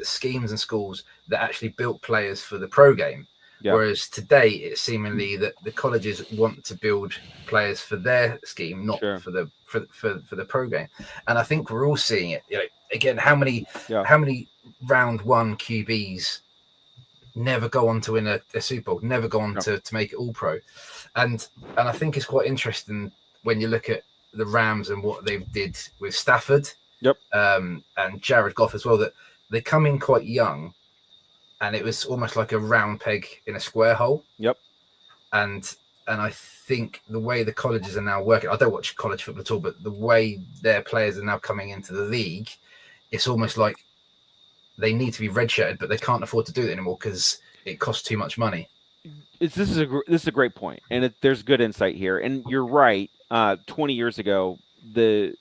schemes and schools that actually built players for the pro game. Yep. Whereas today, it's seemingly that the colleges want to build players for their scheme, not for the pro game. And I think we're all seeing it. Again, how many round one QBs never go on to win a Super Bowl, never go on to make it all pro, and I think it's quite interesting when you look at the Rams and what they did with Stafford, and Jared Goff as well. That they come in quite young. And it was almost like a round peg in a square hole. Yep. And I think the way the colleges are now working, I don't watch college football at all, but the way their players are now coming into the league, it's almost like they need to be redshirted, but they can't afford to do it anymore because it costs too much money. This is a great point, and there's good insight here. And you're right. 20 years ago, the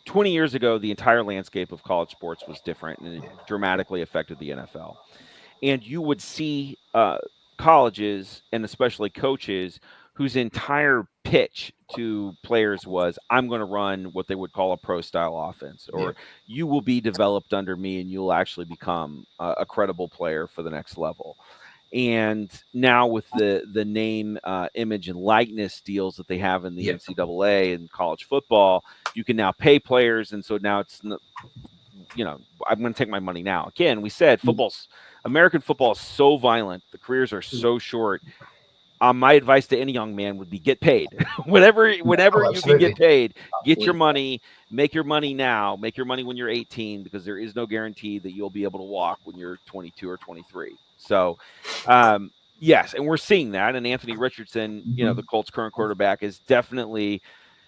entire landscape of college sports was different, and it dramatically affected the NFL. And you would see colleges, and especially coaches, whose entire pitch to players was, I'm going to run what they would call a pro style offense, or you will be developed under me and you'll actually become a credible player for the next level. And now with the name, image, and likeness deals that they have in the NCAA and college football, you can now pay players. And so now it's, I'm going to take my money now. Again, we said American football is so violent. The careers are so short. My advice to any young man would be get paid. whenever you can get paid, get your money, make your money now, make your money when you're 18, because there is no guarantee that you'll be able to walk when you're 22 or 23. So, yes, and we're seeing that. And Anthony Richardson, the Colts' current quarterback, is definitely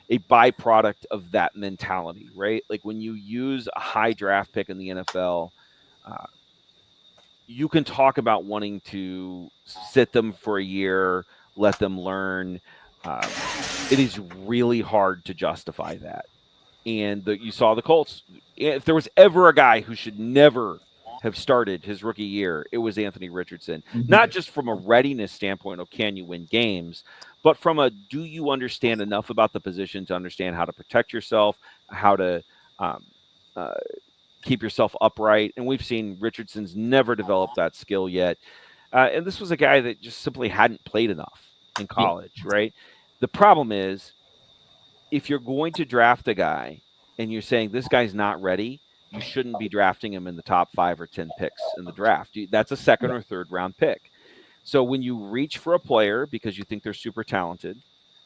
a byproduct of that mentality, right? Like when you use a high draft pick in the NFL, you can talk about wanting to sit them for a year, let them learn. It is really hard to justify that. And you saw the Colts. If there was ever a guy who should never have started his rookie year, it was Anthony Richardson. Not just from a readiness standpoint of can you win games, but from a do you understand enough about the position to understand how to protect yourself, how to keep yourself upright. And we've seen Richardson's never developed that skill yet. And this was a guy that just simply hadn't played enough in college, right? The problem is, if you're going to draft a guy and you're saying this guy's not ready, you shouldn't be drafting him in the top 5 or 10 picks in the draft. That's a second or third round pick. So when you reach for a player because you think they're super talented,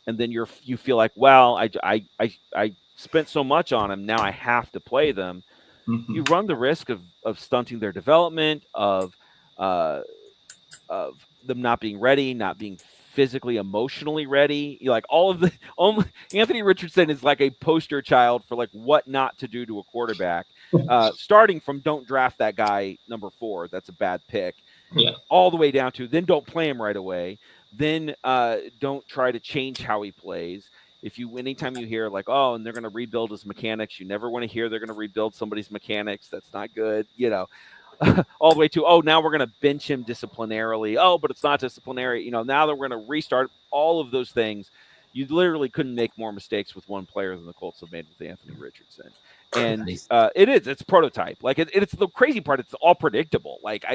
and then you feel like, well, I spent so much on him, now I have to play them. You run the risk of stunting their development, of them not being ready, not being physically, emotionally ready. Like Anthony Richardson is like a poster child for like what not to do to a quarterback. Starting from don't draft that guy number 4, that's a bad pick. All the way down to then don't play him right away. Then don't try to change how he plays. Anytime you hear like, oh, and they're going to rebuild his mechanics, you never want to hear they're going to rebuild somebody's mechanics. That's not good, all the way to, oh, now we're going to bench him disciplinarily. Oh, but it's not disciplinary. Now that we're going to restart all of those things. You literally couldn't make more mistakes with one player than the Colts have made with Anthony Richardson. And it's prototype. Like it's the crazy part. It's all predictable. Like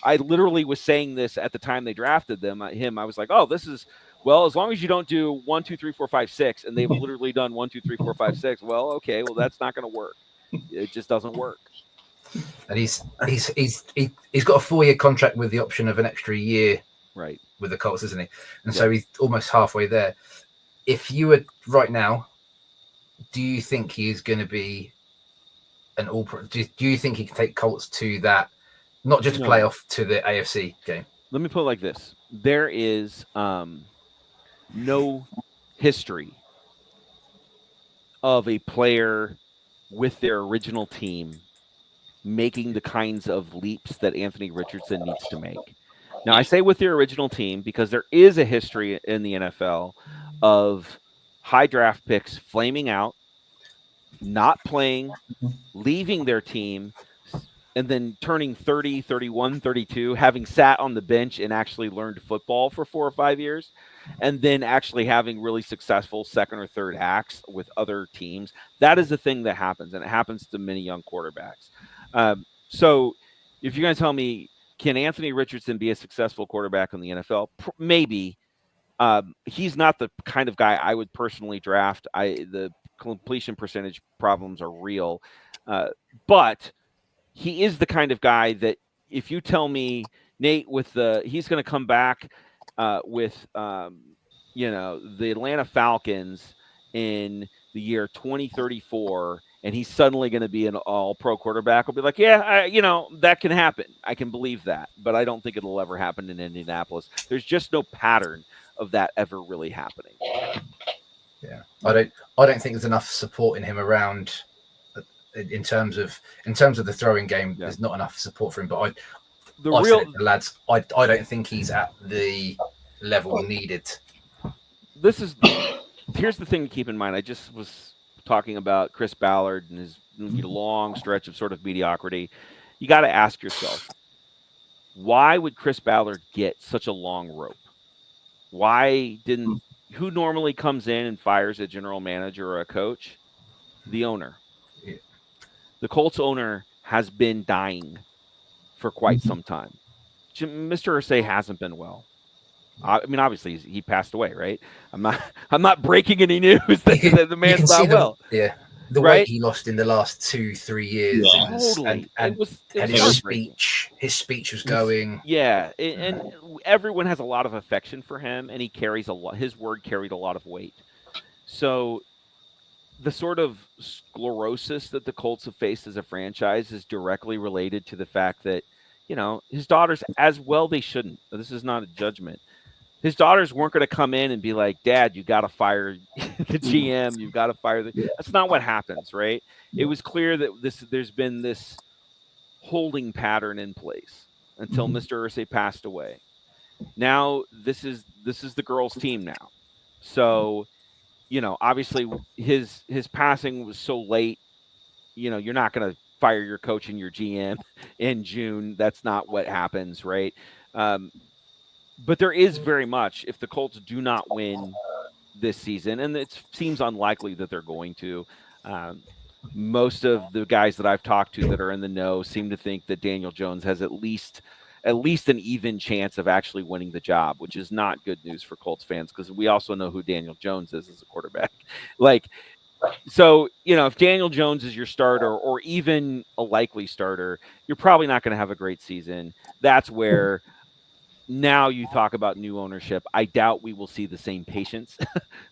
I literally was saying this at the time they drafted him. I was like, oh, this is, well, as long as you don't do 1, 2, 3, 4, 5, 6, and they've literally done 1, 2, 3, 4, 5, 6. Well, okay, well that's not going to work. It just doesn't work. And he's got a 4-year contract with the option of an extra year, right, with the Colts, isn't he? And so he's almost halfway there. If you were right now, do you think he's going to be an all-pro? Do you think he can take Colts to that, not just playoff, to the AFC game? Let me put it like this: there is no history of a player with their original team making the kinds of leaps that Anthony Richardson needs to make. Now, I say with their original team because there is a history in the NFL of high draft picks flaming out, not playing, leaving their team, and then turning 30, 31, 32, having sat on the bench and actually learned football for 4 or 5 years, and then actually having really successful second or third acts with other teams. That is the thing that happens, and it happens to many young quarterbacks. So if you're going to tell me, can Anthony Richardson be a successful quarterback in the NFL? Maybe. He's not the kind of guy I would personally draft. The completion percentage problems are real. But he is the kind of guy that if you tell me, Nate, he's going to come back with the Atlanta Falcons in the year 2034, and he's suddenly going to be an all-pro quarterback, I'll be like, yeah, that can happen. I can believe that, but I don't think it'll ever happen in Indianapolis. There's just no pattern of that ever really happening. Yeah, I don't think there's enough support in him around in terms of the throwing game. There's not enough support for him. But I said it to the lads, I don't think he's at the level needed. Here's the thing to keep in mind. I just was talking about Chris Ballard and his long stretch of sort of mediocrity. You got to ask yourself, why would Chris Ballard get such a long rope? Who normally comes in and fires a general manager or a coach? The owner. Yeah. The Colts owner has been dying for quite some time. Mr. Irsay hasn't been well. I mean, obviously he passed away, right? I'm not breaking any news that the man's not well. The weight he lost in the last 2-3 years. Yeah, totally. And his speech was going. Yeah, and everyone has a lot of affection for him, and he carries a lot. His word carried a lot of weight. So the sort of sclerosis that the Colts have faced as a franchise is directly related to the fact that, his daughters, as well they shouldn't. This is not a judgment. His daughters weren't going to come in and be like, Dad, you got to fire the GM. You've got to fire That's not what happens, right? It was clear that there's been this holding pattern in place until Mr. Irsay passed away. Now this is the girls' team now. So, obviously his passing was so late. You're not going to fire your coach and your GM in June. That's not what happens, right? But there is very much, if the Colts do not win this season, and it seems unlikely that they're going to, most of the guys that I've talked to that are in the know seem to think that Daniel Jones has at least an even chance of actually winning the job, which is not good news for Colts fans because we also know who Daniel Jones is as a quarterback. So, if Daniel Jones is your starter or even a likely starter, you're probably not going to have a great season. That's where now you talk about new ownership. I doubt we will see the same patience.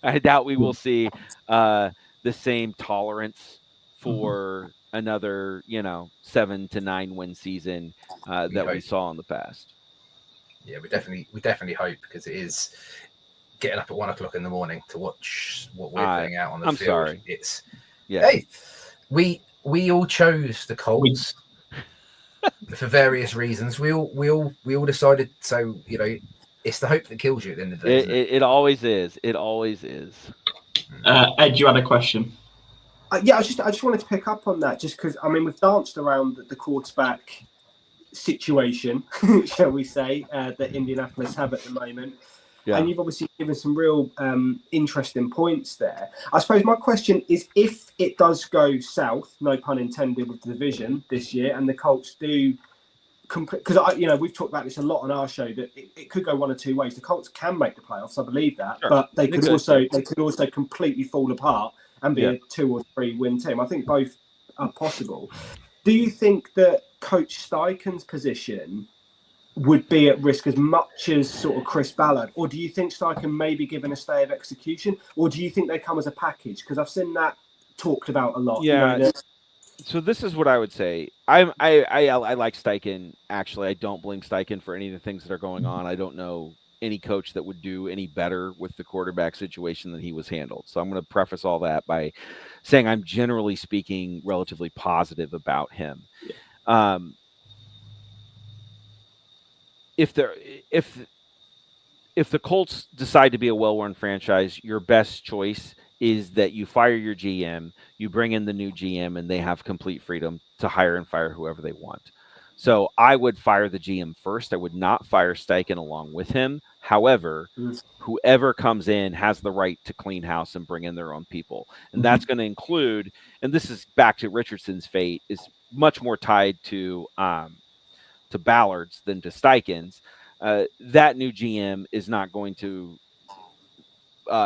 I doubt we will see the same tolerance for another, 7 to 9 win season that we saw in the past. Yeah, we definitely hope, because it is getting up at 1 o'clock in the morning to watch what we're putting out on the field. Sorry. Hey, we all chose the Colts for various reasons. We all decided. So it's the hope that kills you at the end of the day. It always is. It always is. Ed, you had a question. I just wanted to pick up on that, just because we've danced around the quarterback situation, shall we say, that Indianapolis have at the moment. Yeah. And you've obviously given some real interesting points there. I suppose my question is, if it does go south, no pun intended, with the division this year, and the Colts do, because we've talked about this a lot on our show, that it could go one or two ways. The Colts can make the playoffs, I believe that, sure. But they could also completely fall apart and be a 2 or 3 win team. I think both are possible. Do you think that Coach Steichen's position would be at risk as much as sort of Chris Ballard, or do you think Steichen may be given a stay of execution, or do you think they come as a package? Because I've seen that talked about a lot. Yeah. So this is what I would say. I like Steichen. Actually, I don't blame Steichen for any of the things that are going on. I don't know any coach that would do any better with the quarterback situation than he was handled. So I'm going to preface all that by saying I'm generally speaking relatively positive about him. If the Colts decide to be a well-run franchise, your best choice is that you fire your GM, you bring in the new GM, and they have complete freedom to hire and fire whoever they want. So I would fire the GM first. I would not fire Steichen along with him. However, whoever comes in has the right to clean house and bring in their own people. And that's going to include, and this is back to Richardson's fate, is much more tied to Ballard's than to Steichen's. That new GM is not going to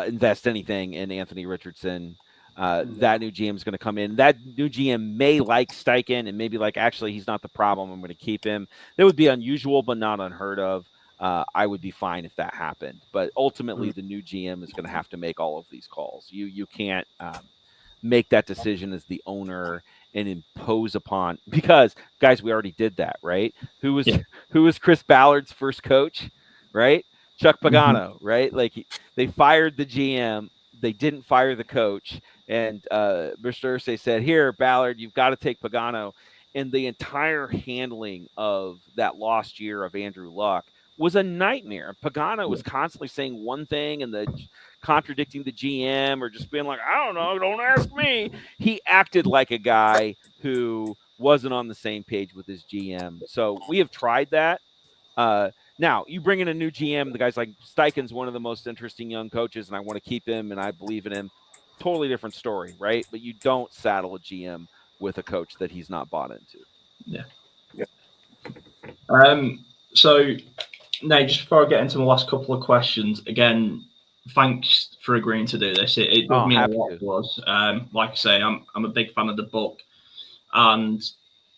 invest anything in Anthony Richardson. That new GM is going to come in. That new GM may like Steichen and maybe like, actually, he's not the problem. I'm going to keep him. That would be unusual, but not unheard of. I would be fine if that happened. But ultimately, the new GM is going to have to make all of these calls. You can't make that decision as the owner and impose upon, because guys, we already did that, right? Who was Chris Ballard's first coach, right? Chuck Pagano, right? Like they fired the GM they didn't fire the coach, and Mr. Irsay said, "Here, Ballard, you've got to take Pagano." And the entire handling of that lost year of Andrew Luck was a nightmare. Pagano was constantly saying one thing and contradicting the GM, or just being like, "I don't know, don't ask me." He acted like a guy who wasn't on the same page with his GM. So we have tried that. Now, you bring in a new GM, the guy's like, Steichen's one of the most interesting young coaches, and I want to keep him, and I believe in him. Totally different story, right? But you don't saddle a GM with a coach that he's not bought into. Yeah. So, Nate, just before I get into my last couple of questions, again, thanks for agreeing to do this. It does mean a lot to us. Like I say, I'm a big fan of the book, and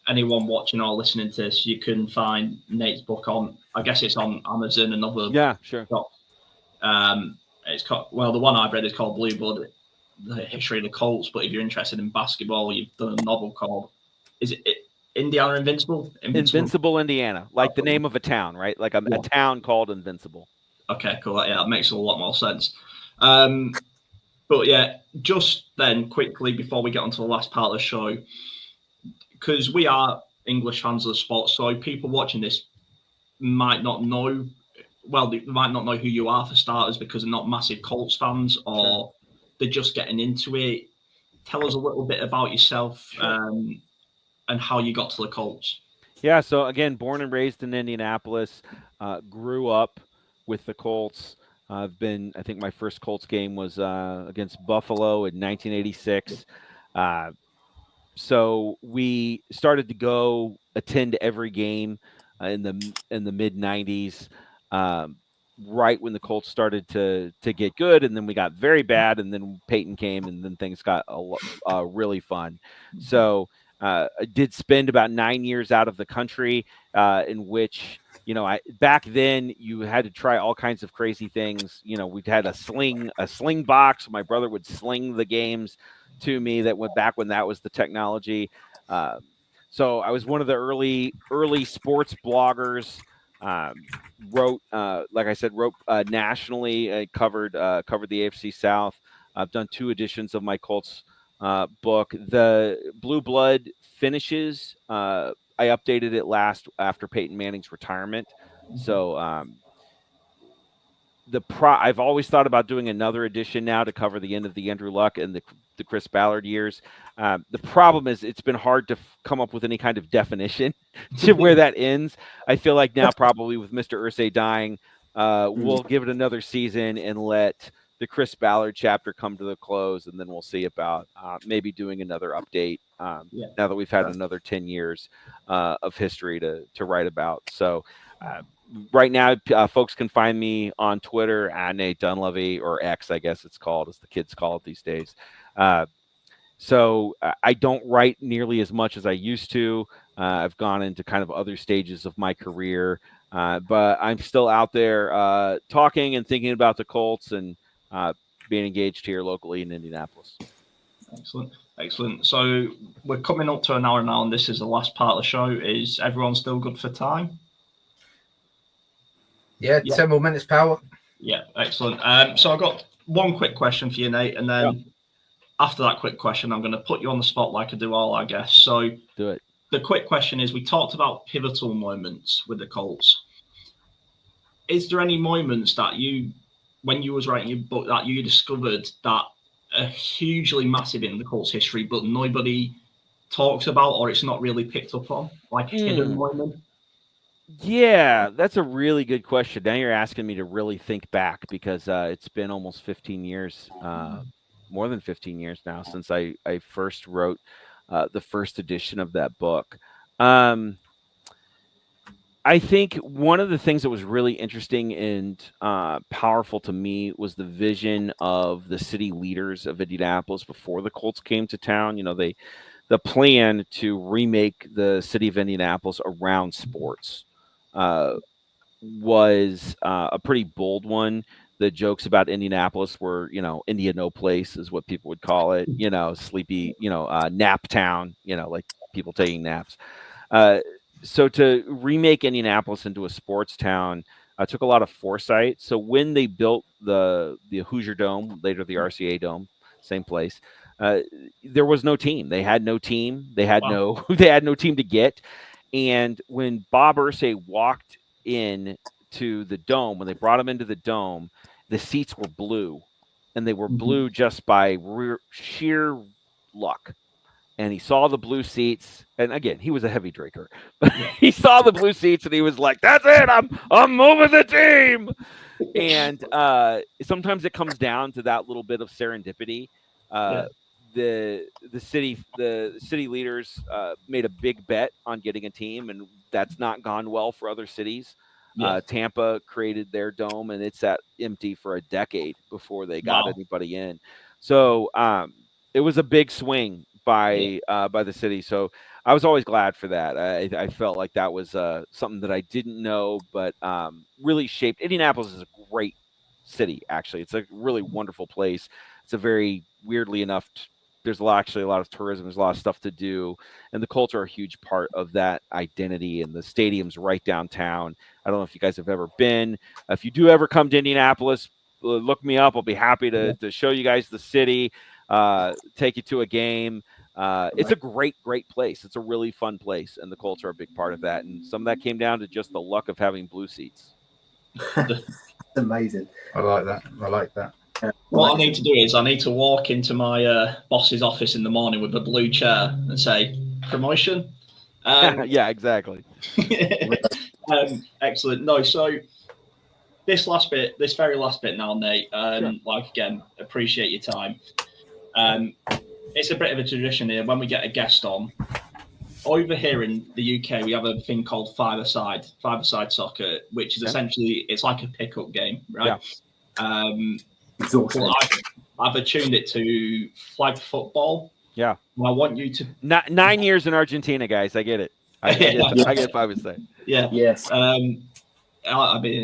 anyone watching or listening to this, you can find Nate's book on, I guess it's on Amazon and other. Yeah, sure. It's called, well, the one I've read is called Blueblood, the history of the Colts. But if you're interested in basketball, you've done a novel called, is it Indiana Invincible? Invincible, Indiana, like the name of a town, right? Like a town called Invincible. Okay, cool. Yeah, that makes a lot more sense. But yeah, just then quickly before we get on to the last part of the show, because we are English fans of the sport, so people watching this might not know. Well, they might not know who you are for starters because they're not massive Colts fans, or they're just getting into it. Tell us a little bit about yourself and how you got to the Colts. Yeah, so again, born and raised in Indianapolis, grew up with the Colts. I think my first Colts game was against Buffalo in 1986. So we started to go attend every game in the mid 90s, right when the Colts started to get good, and then we got very bad, and then Peyton came, and then things got really fun. So I did spend about 9 years out of the country, in which, back then you had to try all kinds of crazy things. We'd had a sling box. My brother would sling the games to me. That went back when that was the technology. So I was one of the early sports bloggers. Wrote, like I said, nationally. Covered the AFC South. I've done 2 editions of my Colts book. The Blueblood finishes. I updated it last after Peyton Manning's retirement. So I've always thought about doing another edition now to cover the end of the Andrew Luck and the Chris Ballard years. The problem is it's been hard to come up with any kind of definition to where that ends. I feel like now, probably with Mr. Irsay dying, we'll give it another season and let the Chris Ballard chapter come to the close, and then we'll see about maybe doing another update now that we've had another 10 years of history to write about. So right now, folks can find me on Twitter at Nate Dunlevy, or X, I guess it's called, as the kids call it these days. So I don't write nearly as much as I used to. I've gone into kind of other stages of my career, but I'm still out there talking and thinking about the Colts and being engaged here locally in Indianapolis. Excellent. So we're coming up to an hour now, and this is the last part of the show. Is everyone still good for time? Yeah, 10 more minutes, power. Yeah, excellent. So I've got one quick question for you, Nate, and then after that quick question, I'm going to put you on the spot like I do all our guests. So do it. The quick question is, we talked about pivotal moments with the Colts. Is there any moments that when you was writing your book, that you discovered that are hugely massive in the Colts history, but nobody talks about, or it's not really picked up on, like a hidden moment? Yeah, that's a really good question. Now you're asking me to really think back, because it's been almost 15 years, more than 15 years now, since I first wrote the first edition of that book. I think one of the things that was really interesting and powerful to me was the vision of the city leaders of Indianapolis before the Colts came to town. The plan to remake the city of Indianapolis around sports was a pretty bold one. The jokes about Indianapolis were, India no place is what people would call it, sleepy, nap town, like people taking naps. So to remake Indianapolis into a sports town took a lot of foresight. So when they built the Hoosier Dome, later the RCA Dome, same place, there was no team. They had no team. They had no team to get. And when Bob Irsay walked in to the dome, when they brought him into the dome, the seats were blue, and they were blue just by sheer luck. And he saw the blue seats, and again, he was a heavy drinker, but he saw the blue seats and he was like, "That's it! I'm moving the team." And sometimes it comes down to that little bit of serendipity. The city leaders made a big bet on getting a team, and that's not gone well for other cities. Tampa created their dome, and it's at empty for a decade before they got anybody in. So it was a big swing by the city. So I was always glad for that. I felt like that was something that I didn't know, but really shaped. Indianapolis is a great city, actually. It's a really wonderful place. It's a very, weirdly enough, there's actually a lot of tourism. There's a lot of stuff to do, and the Colts are a huge part of that identity. And the stadium's right downtown. I don't know if you guys have ever been. If you do ever come to Indianapolis, look me up. I'll be happy to show you guys the city, take you to a game. It's a great place. It's a really fun place, and the Colts are a big part of that. And some of that came down to just the luck of having blue seats. Amazing. I like that. What I need to do is I need to walk into my boss's office in the morning with a blue chair and say, "Promotion." Yeah, exactly. Excellent. No, so this very last bit now, Nate. Like again, appreciate your time. It's a bit of a tradition here when we get a guest on. Over here in the UK, we have a thing called five-a-side soccer, which is essentially it's like a pickup game, right? Well, I've attuned it to flag football. Yeah. And I want you to 9 years in Argentina, guys. I get it. I get five-a-side. Yeah. Yes. I mean,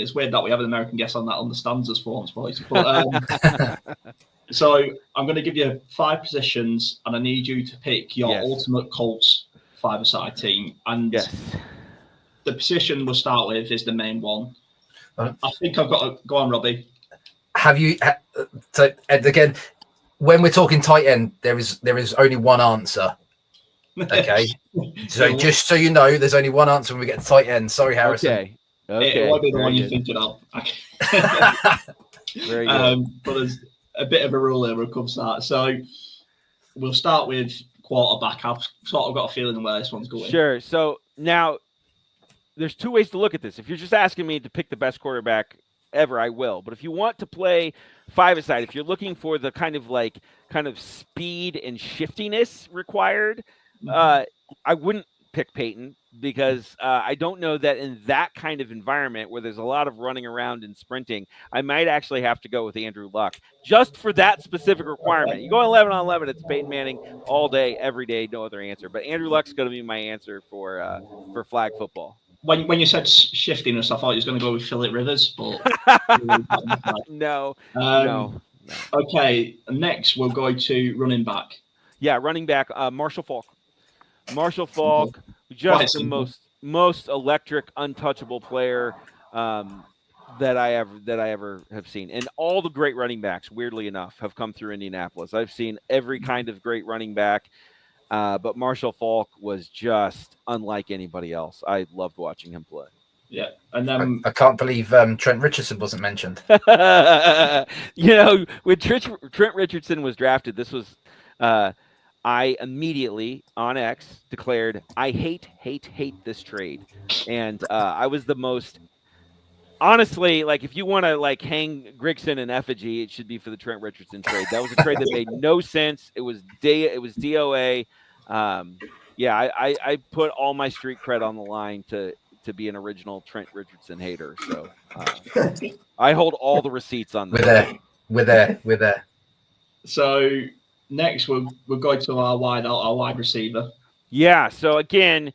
it's weird that we have an American guest on that understands us for once, boys. But so I'm going to give you 5 positions, and I need you to pick your ultimate Colts five-a-side team. And the position we'll start with is the main one. I think I've got to go on, Robbie. Have you? So again, when we're talking tight end, there is only one answer. Okay, so just so you know, there's only one answer when we get to tight end. Sorry, Harrison. Okay. It won't be the one you're thinking of. Very good. But there's a bit of a rule here when it comes to that. So we'll start with quarterback. I've sort of got a feeling where this one's going. Sure. So now there's 2 ways to look at this. If you're just asking me to pick the best quarterback ever, I will. But if you want to play five-a-side, if you're looking for the kind of speed and shiftiness required, I wouldn't pick Peyton, because I don't know that in that kind of environment where there's a lot of running around and sprinting, I might actually have to go with Andrew Luck just for that specific requirement. You go 11 on 11, it's Peyton Manning all day, every day, no other answer. But Andrew Luck's going to be my answer for flag football. When you said shiftiness, I thought you was going to go with Phillip Rivers, but no. Okay, next we'll go to running back. Yeah, running back, Marshall Faulk. Marshall Faulk, just the most electric, untouchable player that I ever have seen. And all the great running backs, weirdly enough, have come through Indianapolis. I've seen every kind of great running back. But Marshall Faulk was just unlike anybody else. I loved watching him play. Yeah, and then I can't believe Trent Richardson wasn't mentioned. When Trent Richardson was drafted, this was I immediately on X declared I hate this trade, and I was the most. Honestly, like if you want to hang Grigson in effigy, it should be for the Trent Richardson trade. That was a trade that made no sense. It was DOA. I put all my street cred on the line to be an original Trent Richardson hater. So I hold all the receipts on that. We're there. So next we'll go to our wide receiver. Yeah. So again,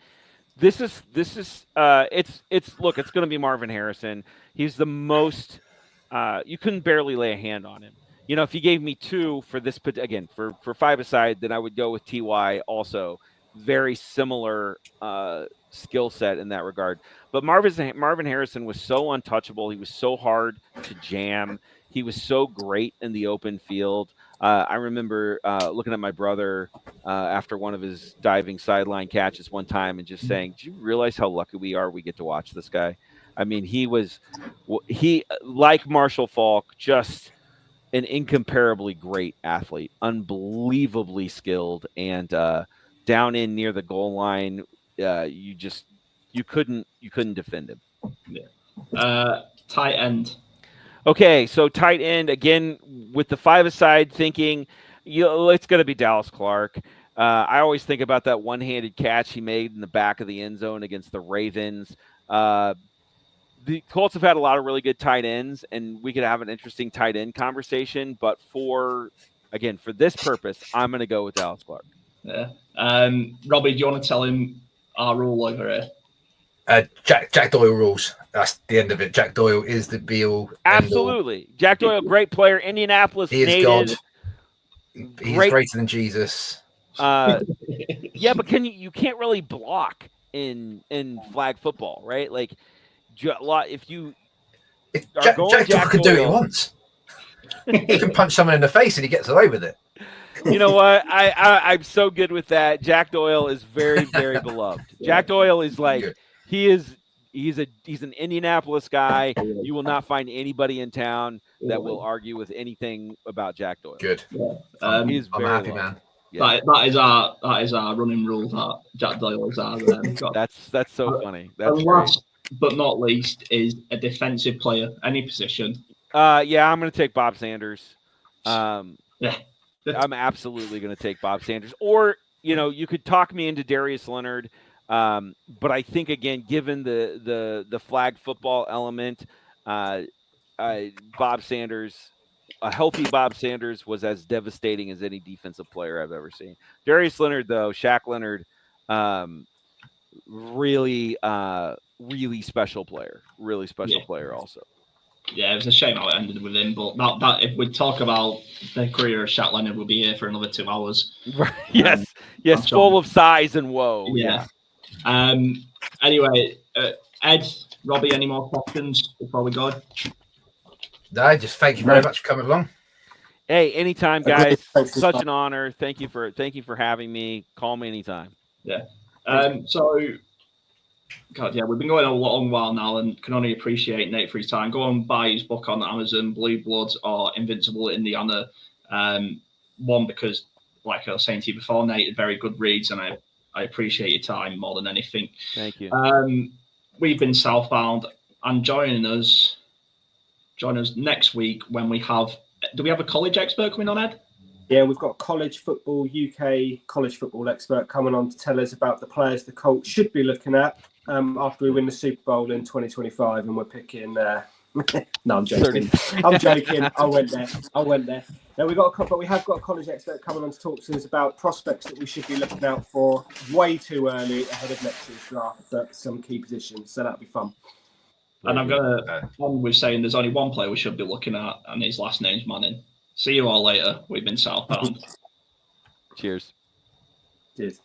this is it's going to be Marvin Harrison. He's the most you couldn't barely lay a hand on him. If you gave me 2 for this, again, for five-a-side, then I would go with T.Y. also. very similar skill set in that regard. But Marvin Harrison was so untouchable. He was so hard to jam. He was so great in the open field. I remember looking at my brother after one of his diving sideline catches one time and just saying, "Do you realize how lucky we are we get to watch this guy?" I mean, he like Marshall Faulk, just an incomparably great athlete, unbelievably skilled, and down in near the goal line, you couldn't defend him. Yeah. Tight end. Okay, so tight end again with the five-a-side thinking, it's going to be Dallas Clark. I always think about that one-handed catch he made in the back of the end zone against the Ravens. The Colts have had a lot of really good tight ends, and we could have an interesting tight end conversation. But for this purpose, I'm going to go with Dallas Clark. Yeah. Robbie, do you want to tell him our rule over here? Jack Doyle rules. That's the end of it. Jack Doyle is the be-all. Absolutely. Jack Doyle, great player. Indianapolis he is native. God. He's greater than Jesus. Yeah, but you can't really block in flag football, right? Like, if Jack Doyle can do what he wants. He can punch someone in the face and he gets away with it. You know what? I'm so good with that. Jack Doyle is very, very beloved. Jack Doyle is like he's an Indianapolis guy. You will not find anybody in town that will argue with anything about Jack Doyle. Good. He's I'm very happy, loved. man. Yeah. That is our running rule that Jack Doyle is our. That's so funny. That's last but not least is a defensive player, any position. Yeah, I'm going to take Bob Sanders. Yeah. I'm absolutely going to take Bob Sanders. Or, you could talk me into Darius Leonard. But I think, again, given the flag football element, Bob Sanders, a healthy Bob Sanders was as devastating as any defensive player I've ever seen. Darius Leonard, though, Shaq Leonard, really special player. Really special player also. Yeah, it was a shame how it ended with him, but that if we talk about the career of Shaq Leonard, we'll be here for another 2 hours. Right. Yes, full of size and woe. Yeah. Anyway, Ed, Robbie, any more questions before we go? No, just thank you very much for coming along. Hey, anytime, guys. Such an honor. Thank you for having me. Call me anytime. Yeah. God, yeah, we've been going a long while now and can only appreciate Nate for his time. Go and buy his book on Amazon, Blueblood or Invincible Indiana. One, because, like I was saying to you before, Nate, very good reads, and I appreciate your time more than anything. Thank you. We've been Southbound, and join us next week when we have. Do we have a college expert coming on, Ed? Yeah, we've got UK college football expert coming on to tell us about the players the Colts should be looking at after we win the Super Bowl in 2025, and we're picking. No, I'm joking. I'm joking. I went there. No, we have got a college expert coming on to talk to us about prospects that we should be looking out for way too early ahead of next year's draft at some key positions. So that'll be fun. And I'm gonna end with saying there's only one player we should be looking at, and his last name's Manning. See you all later. We've been Southbound. Cheers. Cheers.